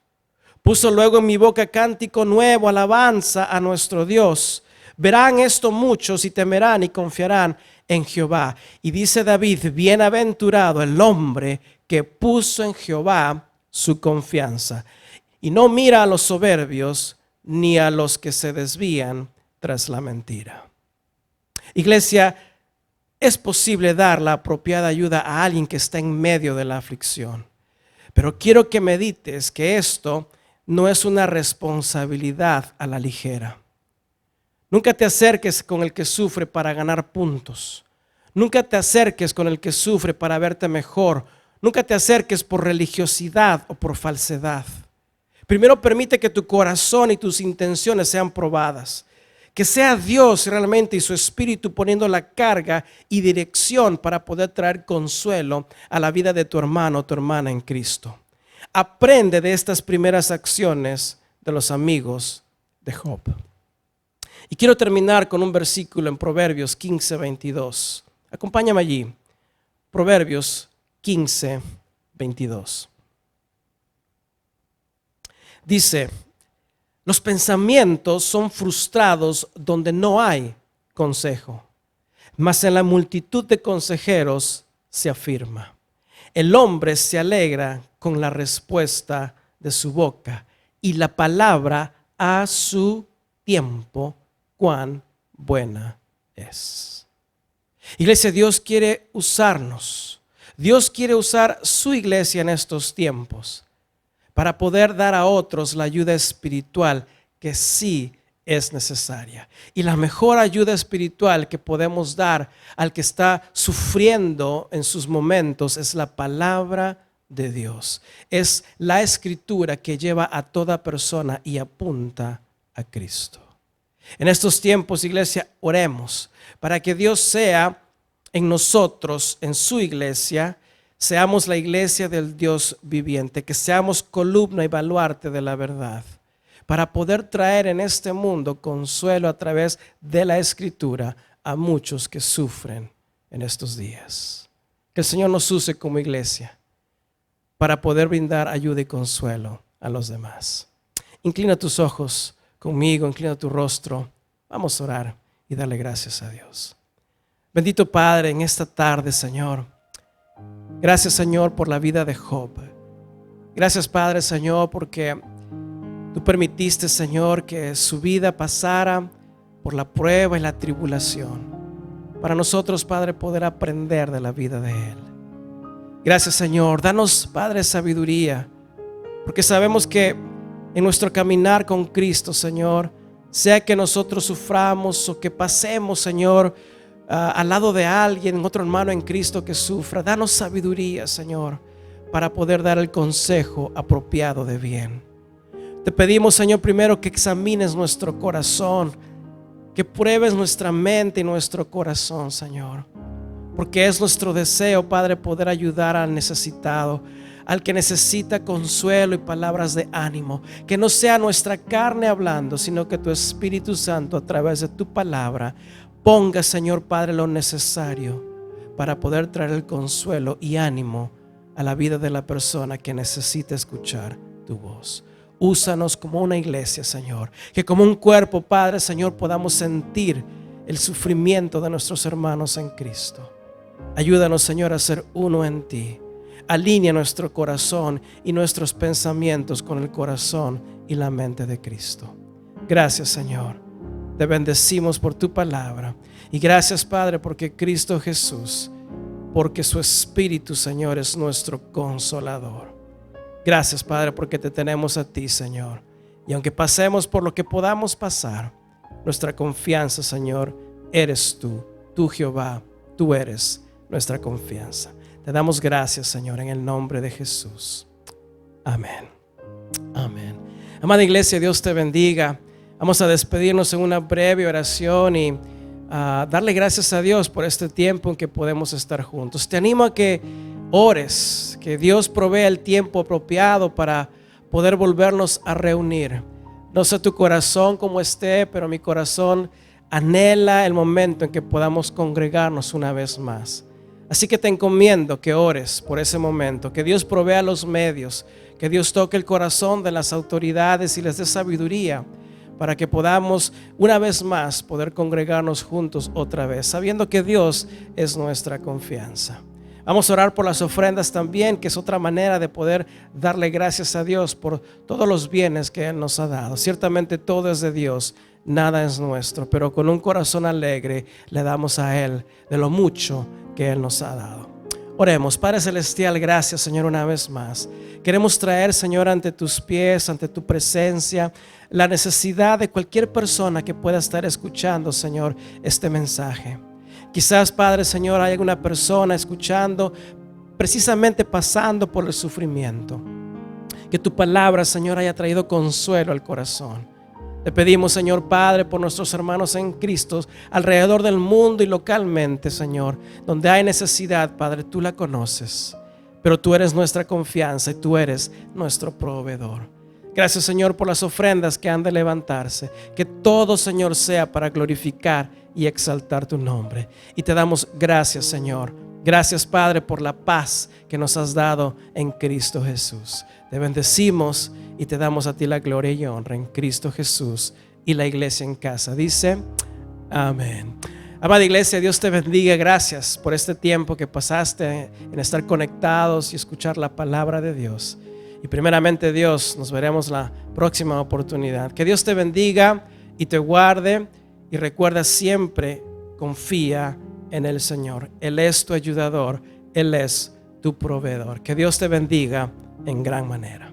Puso luego en mi boca cántico nuevo, alabanza a nuestro Dios. Verán esto muchos y temerán y confiarán en Jehová. Y dice David: bienaventurado el hombre que puso en Jehová su confianza y no mira a los soberbios ni a los que se desvían tras la mentira. Iglesia, es posible dar la apropiada ayuda a alguien que está en medio de la aflicción, pero quiero que medites que esto no es una responsabilidad a la ligera. Nunca te acerques con el que sufre para ganar puntos. Nunca te acerques con el que sufre para verte mejor. Nunca te acerques por religiosidad o por falsedad. Primero permite que tu corazón y tus intenciones sean probadas. Que sea Dios realmente y su Espíritu poniendo la carga y dirección para poder traer consuelo a la vida de tu hermano o tu hermana en Cristo. Aprende de estas primeras acciones de los amigos de Job. Y quiero terminar con un versículo en Proverbios 15:22. Acompáñame allí. Proverbios 15:22. Dice: los pensamientos son frustrados donde no hay consejo, mas en la multitud de consejeros se afirma. El hombre se alegra con la respuesta de su boca, y la palabra a su tiempo, cuán buena es. Iglesia, Dios quiere usarnos. Dios quiere usar su iglesia en estos tiempos para poder dar a otros la ayuda espiritual que sí es necesaria. Y la mejor ayuda espiritual que podemos dar al que está sufriendo en sus momentos es la palabra de Dios. Es la escritura que lleva a toda persona y apunta a Cristo. En estos tiempos, iglesia, oremos para que Dios sea en nosotros, en su iglesia. Seamos la iglesia del Dios viviente, que seamos columna y baluarte de la verdad, para poder traer en este mundo consuelo a través de la Escritura a muchos que sufren en estos días. Que el Señor nos use como iglesia para poder brindar ayuda y consuelo a los demás. Inclina tus ojos conmigo, inclina tu rostro. Vamos a orar y darle gracias a Dios. Bendito Padre, en esta tarde, Señor, gracias, Señor, por la vida de Job. Gracias, Padre, Señor, porque tú permitiste, Señor, que su vida pasara por la prueba y la tribulación, para nosotros, Padre, poder aprender de la vida de él. Gracias, Señor. Danos, Padre, sabiduría, porque sabemos que en nuestro caminar con Cristo, Señor, sea que nosotros suframos o que pasemos, Señor, al lado de alguien, otro hermano en Cristo que sufra, danos sabiduría, Señor, para poder dar el consejo apropiado de bien. Te pedimos, Señor, primero que examines nuestro corazón, que pruebes nuestra mente y nuestro corazón, Señor, porque es nuestro deseo, Padre, poder ayudar al necesitado, al que necesita consuelo y palabras de ánimo. Que no sea nuestra carne hablando, sino que tu Espíritu Santo, a través de tu palabra, ponga, Señor Padre, lo necesario para poder traer el consuelo y ánimo a la vida de la persona que necesita escuchar tu voz. Úsanos como una iglesia, Señor, que como un cuerpo, Padre, Señor, podamos sentir el sufrimiento de nuestros hermanos en Cristo. Ayúdanos, Señor, a ser uno en ti. Alinea nuestro corazón y nuestros pensamientos con el corazón y la mente de Cristo. Gracias, Señor. Te bendecimos por tu palabra. Y gracias, Padre, porque Cristo Jesús, porque su Espíritu, Señor, es nuestro consolador. Gracias, Padre, porque te tenemos a ti, Señor. Y aunque pasemos por lo que podamos pasar, nuestra confianza, Señor, eres tú. Tú, Jehová, tú eres nuestra confianza. Te damos gracias, Señor, en el nombre de Jesús. Amén. Amén. Amada iglesia, Dios te bendiga. Vamos a despedirnos en una breve oración y darle gracias a Dios por este tiempo en que podemos estar juntos. Te animo a que ores, que Dios provea el tiempo apropiado para poder volvernos a reunir. No sé tu corazón cómo esté, pero mi corazón anhela el momento en que podamos congregarnos una vez más. Así que te encomiendo que ores por ese momento, que Dios provea los medios, que Dios toque el corazón de las autoridades y les dé sabiduría para que podamos una vez más poder congregarnos juntos otra vez, sabiendo que Dios es nuestra confianza. Vamos a orar por las ofrendas también, que es otra manera de poder darle gracias a Dios por todos los bienes que Él nos ha dado. Ciertamente todo es de Dios, nada es nuestro, pero con un corazón alegre le damos a Él de lo mucho que Él nos ha dado. Oremos. Padre Celestial, gracias, Señor, una vez más. Queremos traer, Señor, ante tus pies, ante tu presencia, la necesidad de cualquier persona que pueda estar escuchando, Señor, este mensaje. Quizás, Padre, Señor, hay alguna persona escuchando, precisamente pasando por el sufrimiento. Que tu palabra, Señor, haya traído consuelo al corazón. Te pedimos, Señor Padre, por nuestros hermanos en Cristo alrededor del mundo y localmente, Señor, donde hay necesidad, Padre, tú la conoces, pero tú eres nuestra confianza y tú eres nuestro proveedor. Gracias, Señor, por las ofrendas que han de levantarse. Que todo, Señor, sea para glorificar y exaltar tu nombre. Y te damos gracias, Señor. Gracias, Padre, por la paz que nos has dado en Cristo Jesús. Te bendecimos y te damos a ti la gloria y honra en Cristo Jesús. Y la iglesia en casa dice amén. Amada iglesia, Dios te bendiga. Gracias por este tiempo que pasaste en estar conectados y escuchar la palabra de Dios. Y primeramente, Dios, nos veremos la próxima oportunidad. Que Dios te bendiga y te guarde. Y recuerda siempre, confía en el Señor. Él es tu ayudador, Él es tu proveedor. Que Dios te bendiga en gran manera.